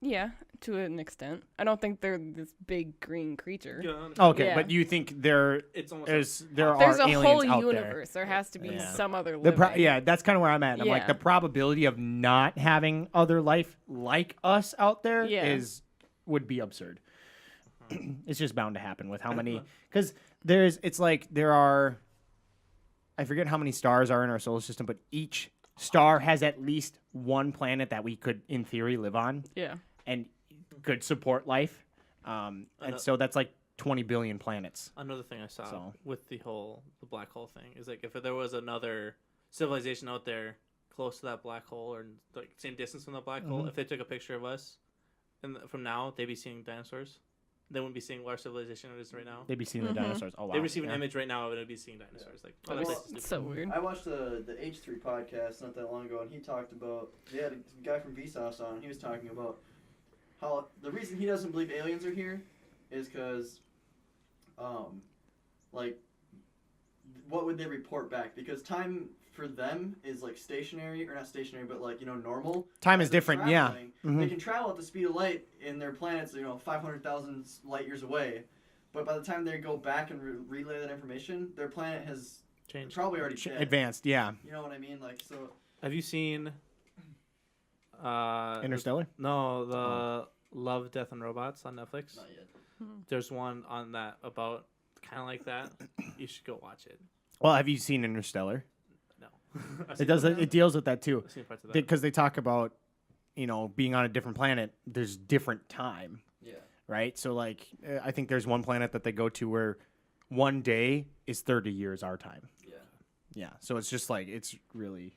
Yeah, to an extent. I don't think they're this big green creature. Okay, Yeah. but you think It's almost there's like, there There's are a aliens whole out universe. There has to be Yeah. some other there. living. That's kind of where I'm at. I'm like Yeah. the probability of not having other life like us out there Yeah. would be absurd. It's just bound to happen with how many, because there are, I forget how many stars are in our solar system, but each star has at least one planet that we could in theory live on Yeah. and could support life. And so that's like 20 billion planets. another thing I saw with the black hole thing is like if there was another civilization out there close to that black hole or like same distance from the black hole, if they took a picture of us and from now, they'd be seeing dinosaurs. They wouldn't be seeing what our civilization is right now. They'd be seeing the dinosaurs. Oh wow! They receive an image right now, and it'd be seeing dinosaurs. Like, oh, Well, that's It's so weird. I watched the H3 podcast not that long ago, and he talked about they had a guy from Vsauce on. And he was talking about how the reason he doesn't believe aliens are here is because, like, what would they report back? Because time for them is like stationary, or not stationary, but like normal. Time is As they're different. Yeah. traveling, They can travel at the speed of light in their planets, 500,000 light years away. But by the time they go back and relay that information, their planet has changed. probably already dead. Advanced. Yeah. You know what I mean? Like, so. Have you seen? Interstellar. No, the Love, Death, and Robots on Netflix. Not yet. There's one on that about kind of like that. You should go watch it. Well, have you seen Interstellar? No, It does. It deals with that too, I've seen parts of that. because they talk about, being on a different planet. There's different time, Yeah. right? So like, I think there's one planet that they go to where one day is 30 years our time. Yeah. Yeah. So it's just like it's really,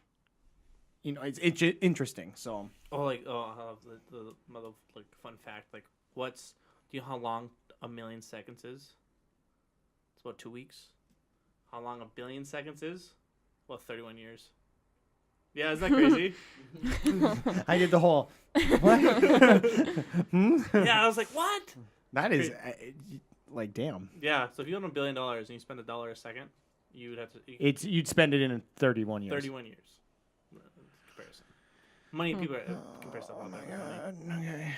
it's interesting. So I have the mother like fun fact. Like, do you know how long a million seconds is? It's about 2 weeks. How long a billion seconds is? Well, 31 years. Yeah, isn't that crazy? I did the whole. What? Yeah, I was like, what? That is like damn. Yeah, so if you own $1 billion and you spend $1 a second, you would have to. You'd spend it in 31 years. 31 years. Comparison. Money people compare stuff all the time. Okay.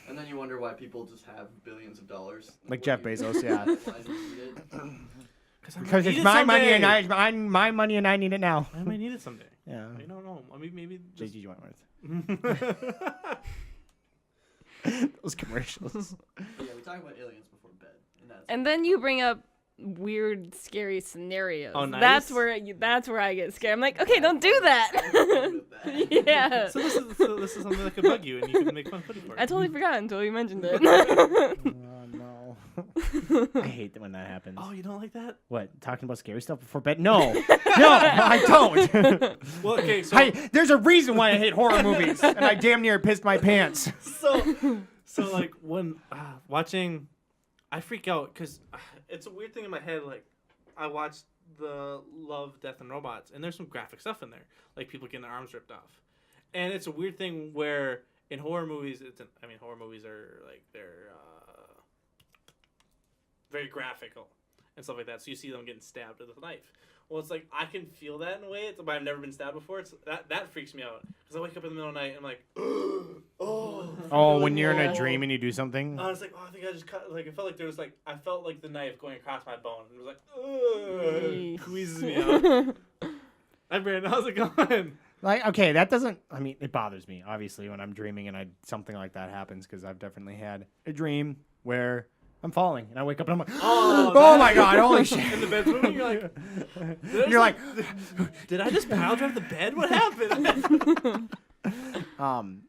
And then you wonder why people just have billions of dollars. Like Jeff Bezos, yeah. Why do you need it? Because it's my money and my money and I need it now. I might need it someday. Yeah. I don't know. I mean, maybe. JG Those commercials. But yeah, we talk about aliens before bed, and that's. And then you bring up weird, scary scenarios. Oh, nice. That's where I get scared. I'm like, okay, don't do that. Yeah. So this is something that could bug you, and you can make fun of it for it. I totally forgot until you mentioned it. Oh no. I hate when that happens. Oh, you don't like that? What? Talking about scary stuff before bed? No. No, I don't. Well, okay, so There's a reason why I hate horror movies, and I damn near pissed my pants. so like when watching, I freak out because it's a weird thing in my head. Like, I watched the Love, Death, and Robots, and there's some graphic stuff in there, like people getting their arms ripped off, and it's a weird thing where in horror movies, horror movies are like they're very graphical and stuff like that. So you see them getting stabbed with a knife. Well, it's like I can feel that in a way, but I've never been stabbed before. It's that freaks me out because I wake up in the middle of the night and I'm like, Oh, when you're in a dream and you do something. I was like, I think I just cut. Like, it felt like there was like I felt like the knife going across my bone, and it was like, squeezes me out. Hi, Brandon. How's it going? Like, okay, that doesn't. I mean, it bothers me obviously when I'm dreaming and something like that happens because I've definitely had a dream where I'm falling and I wake up and I'm like, oh my god, holy shit! In the bed's moving, you're like, did I just pile drive the bed? What happened?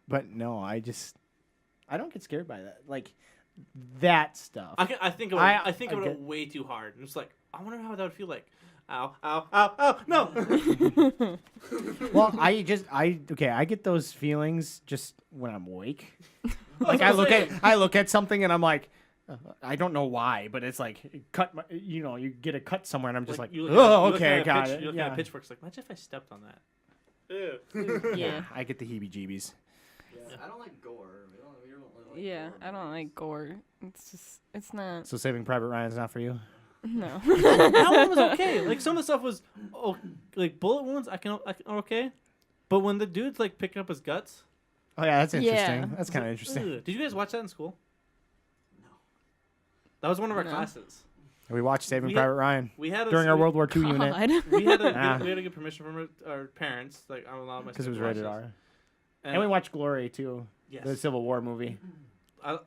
But no, I don't get scared by that. Like, that stuff. I think about it way too hard. And it's like, I wonder how that would feel like. Ow, ow, ow, ow, no. Well, I get those feelings just when I'm awake. Like I look at something and I'm like, I don't know why, but it's like you get a cut somewhere and I'm just like okay, got it. You look at a pitchfork, it's like, imagine if I stepped on that. Ew. Yeah, I get the heebie-jeebies. Yeah, I don't like gore. We don't really like Yeah, gore. I don't like gore. It's not. So Saving Private Ryan's not for you? No. That one was okay. Like some of the stuff was, like bullet wounds. I can okay, but when the dude's like picking up his guts. Oh yeah, that's interesting. Yeah. That's kind of interesting. Ugh. Did you guys watch that in school? No. That was one of our classes. We watched Saving Private Ryan We had during our World War II unit We had to get permission from our parents. Like I'm allowed my because it was rated R. And we watched Glory too, yes. the Civil War movie.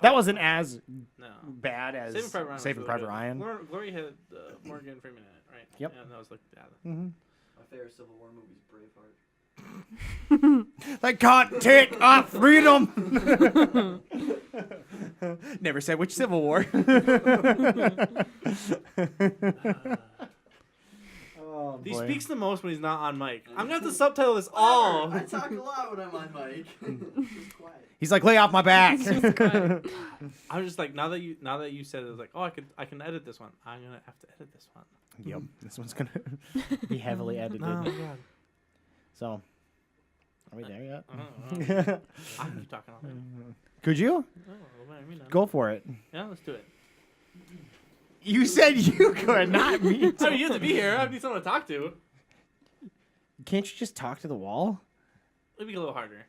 That wasn't as no. bad as Saving Private Ryan. Ryan. Glory had Morgan Freeman in it, right? Yep. Yeah, and that was like Mm-hmm. My favorite Civil War movie is Braveheart. They can't take our freedom. Never said which Civil War. He speaks the most when he's not on mic. I'm gonna have to subtitle this all. I talk a lot when I'm on mic. Just quiet. He's like, lay off my back. I was just like, now that you said it, I was like, oh, I can edit this one. I'm gonna have to edit this one. Yep, this one's gonna be heavily edited. Oh God. So, are we there yet? I can keep talking all day. Could you? Go for it. Yeah, let's do it. You said you could, not me. I mean, you have to be here. I need someone to talk to. Can't you just talk to the wall? It'd be a little harder.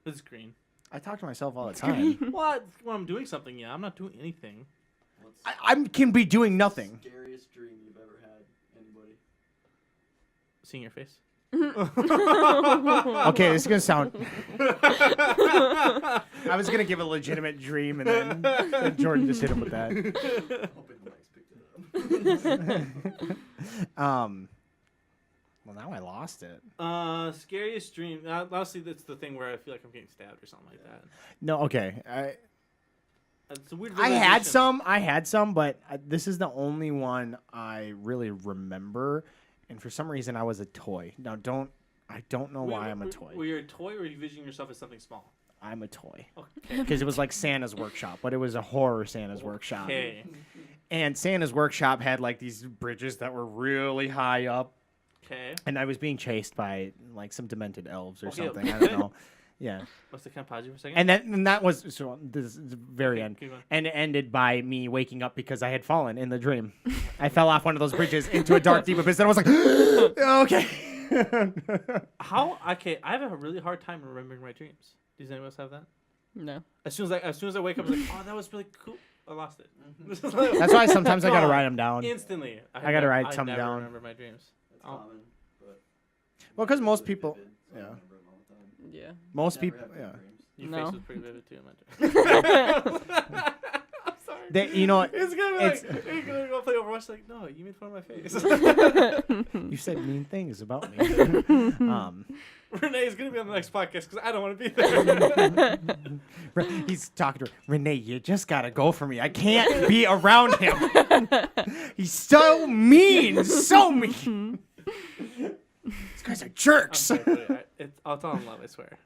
This is green. I talk to myself all the time. What? When I'm doing something, yeah. I'm not doing anything. I can be doing nothing. Scariest dream you've ever had, anybody? Seeing your face. Okay, this is gonna sound. I was gonna give a legitimate dream, and then Jordan just hit him with that. Hoping the mics picked it up. Well, now I lost it. Scariest dream. Honestly, that's the thing where I feel like I'm getting stabbed or something like that. No, okay. It's a weird. I had some, but this is the only one I really remember. And for some reason, I was a toy. Now, I don't know why I'm a toy. Were you a toy, or were you envisioning yourself as something small? I'm a toy. Okay. Because it was like Santa's Workshop, but it was a horror Santa's Workshop. Okay. And Santa's Workshop had like these bridges that were really high up. Okay. And I was being chased by like some demented elves or something. Okay. I don't know. Yeah. Must have kind of paused you for a second. And that was so this is the very end. Keep going. And it ended by me waking up because I had fallen in the dream. I fell off one of those bridges into a dark, deep abyss, and I was like, okay. Okay, I have a really hard time remembering my dreams. Does anyone else have that? No. As soon as I wake up, I was like, oh, that was really cool. I lost it. That's why sometimes I gotta write them down. Instantly. I gotta write some down. I remember my dreams. That's common, but Well, because most people, vivid, so I yeah. remember them all the time. Yeah. Most Never people, have good yeah. dreams. Your No. face was pretty vivid too in my dreams. I'm sorry. You know, It's gonna be like, you're gonna go play Overwatch. Like, no, you made fun of my face. you said mean things about me. Renee's gonna be on the next podcast because I don't want to be there. He's talking to her. Renee, you just gotta go for me. I can't be around him. He's so mean, so mean. These guys are jerks. I'll tell him love. I swear.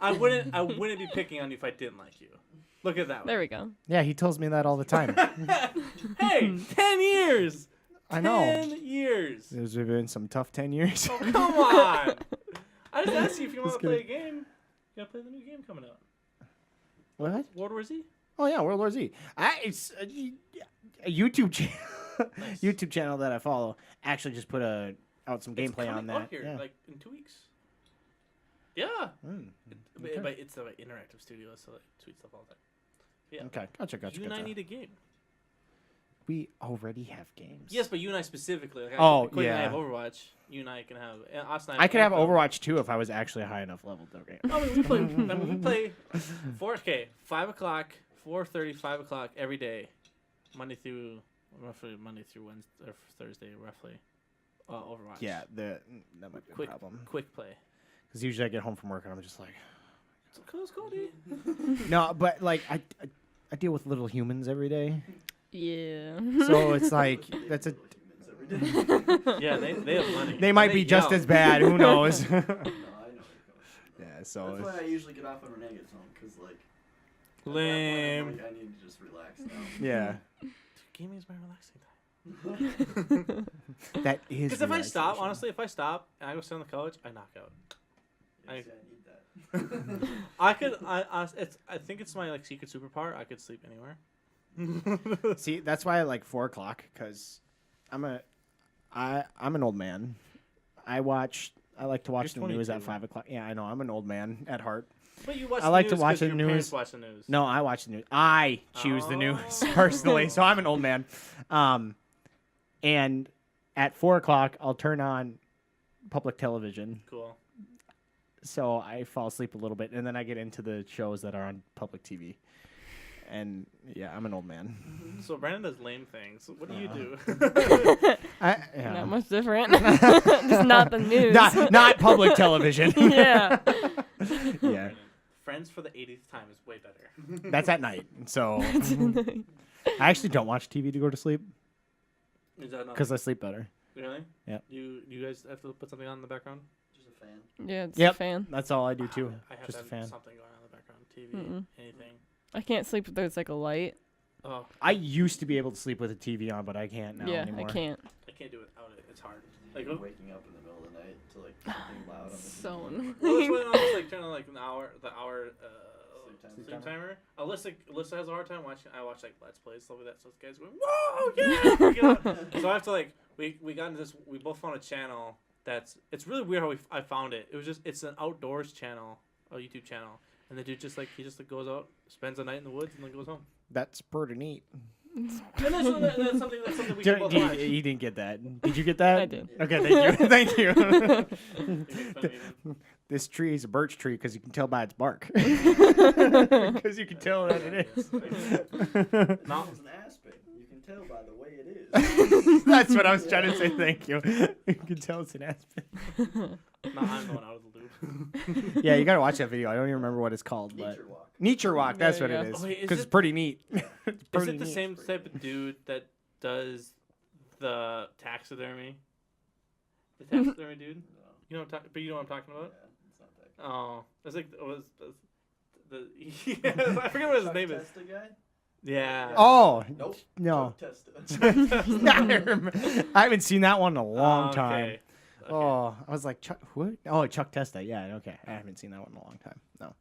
I wouldn't be picking on you if I didn't like you. Look at that. There we go. Yeah, he tells me that all the time. Hey, 10 years. I know. 10 years. There's been some tough 10 years. Oh, come on. I just asked you if you want to play a game. You gotta play the new game coming out. What? World War Z? Oh yeah, World War Z. It's a YouTube channel. Nice. YouTube channel that I follow actually just put out some It's gameplay on coming that. out here, Yeah. like in 2 weeks. Yeah. Okay. But it's an interactive studio, so it tweets stuff all the time. Yeah. Okay, gotcha. You and I need a game. We already have games. Yes, but you and I specifically. Like Oh, Cody and I yeah. have Overwatch. You and I can have. And us and I could have Anthem. Overwatch 2 if I was actually a high enough level. Okay. I mean, we play. we play 4K, 5 o'clock, 4:30, 5 o'clock every day, Monday through Wednesday or Thursday, roughly. Overwatch. Yeah, that might be a problem. Quick play. Because usually I get home from work and I'm just like, Who's Cody? No, but like I deal with little humans every day. Yeah. So it's like that's a. Yeah, they have money. They might be just as bad. Who knows? No, I know where you're Yeah. going. So. That's why I usually get off when Renee gets home, because like. Lame. Like, I need to just relax now. Yeah. Gaming is my relaxing time. That is. Because if I stop, honestly, if I stop and I go sit on the couch, I knock out. I need that. I think it's my like secret superpower. I could sleep anywhere. See, that's why I like 4:00 because I'm an old man. I like to watch the news at 5:00. Yeah, I know. I'm an old man at heart. But you watch I like the news to watch the your news. parents watch the news. No, I watch the news. I choose the news personally, so I'm an old man. And at 4:00, I'll turn on public television. Cool. So I fall asleep a little bit, and then I get into the shows that are on public TV. And yeah, I'm an old man. So Brandon does lame things. What do you do? Not much different. Just not the news. Not public television. Yeah. Yeah. Friends for the 80th time is way better. That's at night. So I actually don't watch TV to go to sleep Is that not? because I sleep better. Really? Yeah. You guys have to put something on in the background? Just a fan. Yeah, it's Yep. a fan. That's all I do too. I have Just a that fan. something going on in the background. TV, anything. I can't sleep if there's like a light. Oh, I used to be able to sleep with a TV on, but I can't now yeah, anymore. I can't. I can't do it without it. It's hard. Like, Waking up in the middle of the night to like something loud on the So TV. annoying. well, that's when I was like trying to like the hour Sleep sleep timer. timer. Alyssa has a hard time watching. I watch like Let's Plays stuff like that. So this guy's going, whoa, yeah! Get up. So I have to like we got into this. We both found a channel it's really weird how I found it. It's an outdoors channel, a YouTube channel, and the dude just goes out, spends the night in the woods, and then goes home. That's pretty neat. And that's something we can both watch. You didn't get that. Did you get that? I did. Okay, thank you. Thank you. You This tree is a birch tree because you can tell by its bark. Because you can tell that it is. No. It's an aspen. You can tell by the way it is. That's what I was trying to say. Thank you. You can tell it's an aspen. No, I'm going out of the loop. Yeah, you gotta watch that video. I don't even remember what it's called, but Nature walk. Nature Walk. That's There what you it go. is. Oh, wait, is Because it- it's pretty neat. It's Is pretty it the neat. same type of dude that does the taxidermy? The taxidermy dude? No. You know, but you know what I'm talking about? Yeah, it's not that. Oh, it's like the yeah, I forget what his name is. Testa guy? Yeah. Oh Nope. no! Chuck Testa. I haven't seen that one in a long Okay. time. Okay. Oh, I was like, Chuck, what? Oh, Chuck Testa. Yeah, okay. I haven't seen that one in a long time. No.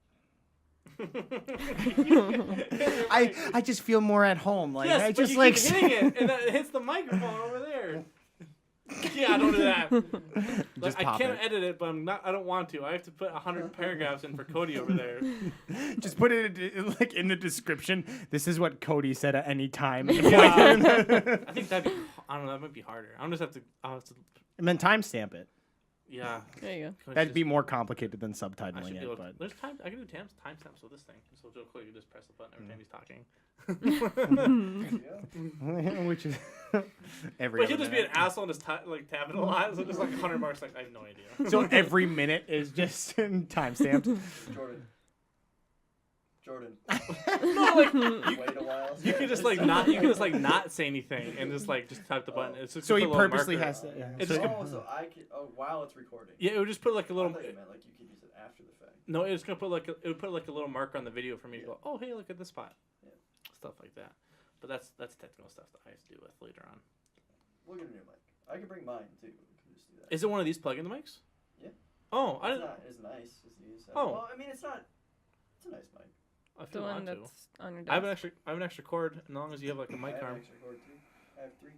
I just feel more at home. Like yes, I but just you like keep hitting it, and it hits the microphone over there. Yeah, don't do that. Just I pop can't it. edit it, but I don't want to. I have to put 100 paragraphs in for Cody over there. Just put it like in the description. This is what Cody said at any time. I think that'd be. I don't know. That might be harder. I'll have to. And then timestamp it. Yeah. There you go. Cody's That'd just- be more complicated than I should subtitling be it. able. But There's time. I can do timestamps with this thing. So Joe Cody can just press the button every time he's talking. which is every. But other he'll just be an minute. asshole and just like tapping a lot. So just like 100 marks. Like I have no idea. So every minute is just timestamped. Jordan. No, like Wait a while. you can just like not. You can just like not say anything and just type the button. It's just So put he a little purposely marker. has to. Yeah. It's So- just So I can. Oh, while it's recording. Yeah, it would just put like a I little. thought you meant like you could use it after the fact. No, it's gonna put like it would put like a little marker on the video for me to Yeah. go. Oh, hey, look at this spot. Yeah. Stuff like that. But that's technical stuff that I have to deal with later on. We'll get a new mic. I can bring mine too. We can just do that. Is it one of these plug-in mics? Yeah. Oh, I It's didn't. not as nice as these. Oh. Well, I mean, it's not. It's a nice mic. If The you one want to. that's on your I have desk. an extra cord, as long as you have like a I mic have arm. extra cord too. I have 3.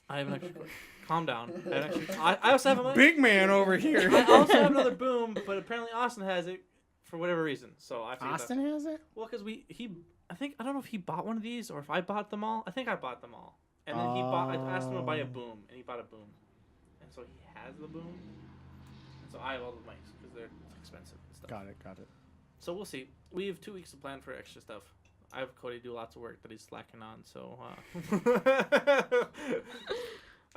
I have an extra cord. Calm down. I also have a mic. Big man over here. I also have another boom, but apparently Austin has it for whatever reason. So I have to get that. Austin has it. Well, because I don't know if he bought one of these or if I bought them all. I think I bought them all. And then I asked him to buy a boom, and he bought a boom. And so he has the boom. And so I have all the mics because they're expensive and stuff. Got it. So we'll see. We have 2 weeks to plan for extra stuff. I have Cody do lots of work that he's slacking on, so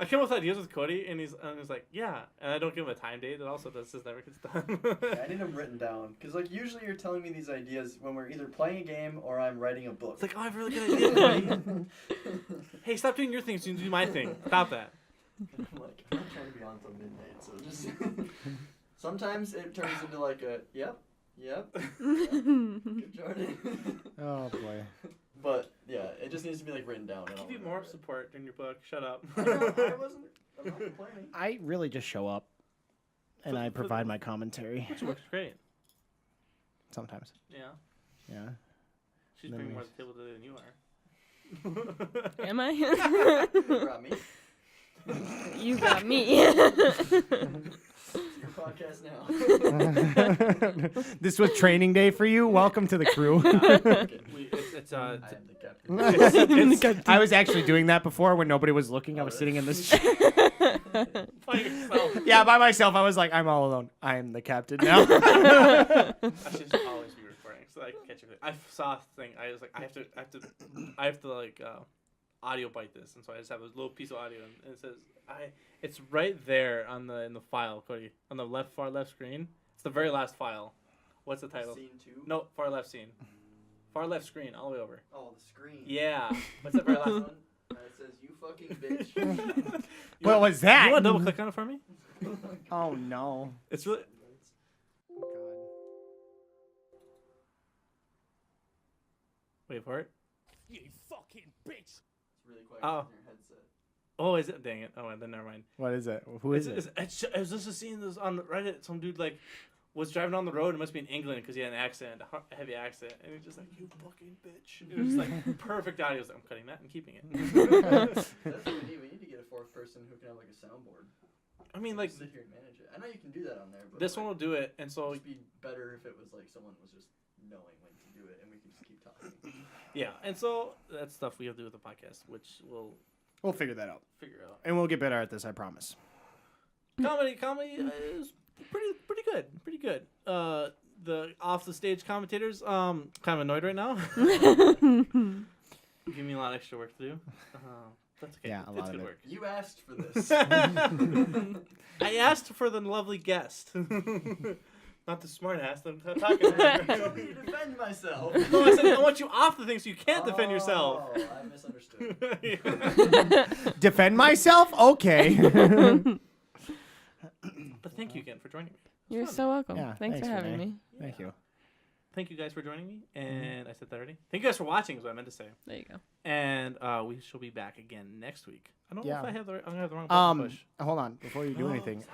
I came up with ideas with Cody, and he's like, yeah, and I don't give him a time date. It also does this never gets done. Yeah, I need them written down because like usually you're telling me these ideas when we're either playing a game or I'm writing a book. It's like, oh, I have a really good idea, Cody. Hey, stop doing your thing so you can do my thing. Stop that. I'm like, I'm not trying to be on till midnight, so just sometimes it turns into like a yep. Good Jordan. Oh boy. But yeah, it just needs to be like written down. I'll give you more support in your book. Shut up. I'm not complaining. I really just show up, and I provide my commentary. Which works great. Sometimes. Yeah. Yeah. She's bringing more to the table today than you are. Am I? You brought me. You got me. Your podcast now. This was training day for you. Welcome to the crew. I am the captain. I was actually doing that before when nobody was looking. I was sitting in this chair. By yourself. Yeah, by myself. I was like, I'm all alone. I am the captain now. I should always be recording so I can catch it. I saw a thing. I was like, I have to like audio bite this, and so I just have a little piece of audio, and it says it's right there in the file, Cody, on the far left screen. It's the very last file. What's the title? Scene 2? No, far left scene. Far left screen, all the way over. Oh, the screen. Yeah. What's the very last one? It says, you fucking bitch. What was that? You want to double click on it for me? Oh no. It's really. Wait for it. You fucking bitch. It's really quiet Oh. on your headset. Oh, is it? Dang it. Oh, then never mind. What is it? Who is it? I was just seeing this on Reddit. Some dude like was driving on the road. It must be in England because he had an accent, a heavy accent, and he's just like, "You fucking bitch." It was just like perfect audio. I was like, I'm cutting that and keeping it. That's what we need. We need to get a fourth person who can have like a soundboard. I mean, like sit here and manage it. I know you can do that on there, but this like, one will do it, and so it'd be better if it was like someone was just knowing when to do it, and we can just keep talking. yeah, and so that's stuff we have to do with the podcast, which We'll figure that out, figure out. and we'll get better at this. I promise. Comedy is pretty good. The off the stage commentators, kind of annoyed right now. Give me a lot of extra work to do. That's okay. Yeah, a lot it's of good it. work. You asked for this. I asked for the lovely guest. Not the smart ass that I'm talking about. I want me to defend myself. No, I said I want you off the thing so you can't defend yourself. Oh, I misunderstood. Defend myself? Okay. But thank you again for joining me. You're so welcome. Yeah, thanks for having me. Thank you. Thank you guys for joining me. And I said that already. Thank you guys for watching is what I meant to say. There you go. And we shall be back again next week. I don't know if I have I'm gonna have the wrong button to push. Hold on, before you do anything.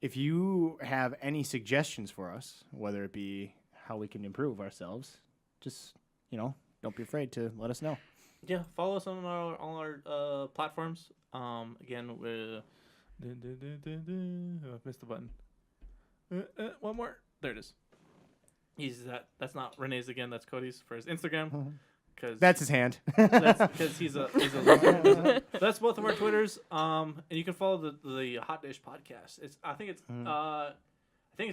If you have any suggestions for us, whether it be how we can improve ourselves, just don't be afraid to let us know. Yeah, follow us on all our platforms. Again, I missed the button. One more. There it is. That's not Renee's again. That's Cody's for his Instagram. Cause that's his hand. Because he's a loser. That's both of our Twitters. And you can follow the Hot Dish podcast. I think it's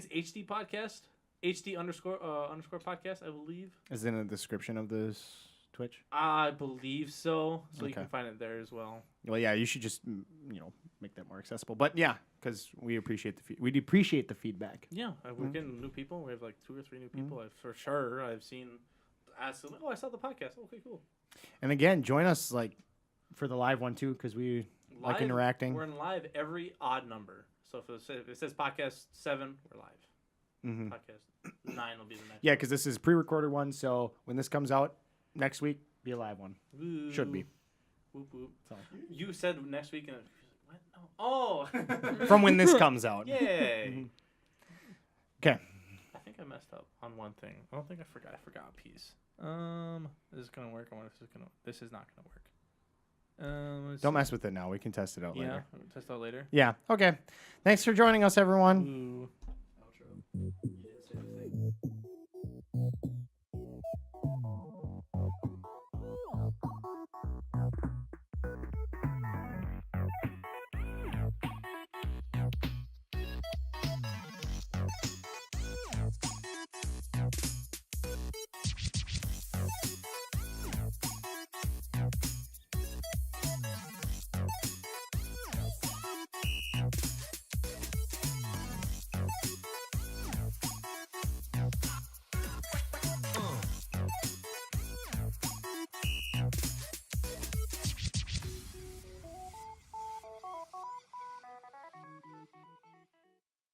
HD podcast. HD underscore podcast, I believe. Is it in the description of this Twitch? I believe so. So you Okay. can find it there as well. Well, yeah, you should just make that more accessible. But yeah, because we appreciate the feedback. Yeah, we're getting new people. We have like 2 or 3 new people. For sure, I've seen. Ask them, I saw the podcast. Okay, cool. And again, join us for the live one too, because we like interacting. We're in live every odd number. So if it says podcast 7, we're live. Mm-hmm. Podcast 9 will be the next. Yeah, because this is pre-recorded one. So when this comes out next week, be a live one. Ooh. Should be. Whoop, whoop. So. You said next week, and what? No. Oh. From when this comes out. Yay. Okay. I think I messed up on one thing. I don't think I forgot. I forgot a piece. This is gonna work. I wonder if this is not gonna work. Don't mess with it now. We can test it out later. Yeah, test out later. Yeah. Okay. Thanks for joining us, everyone. Ooh. Outro.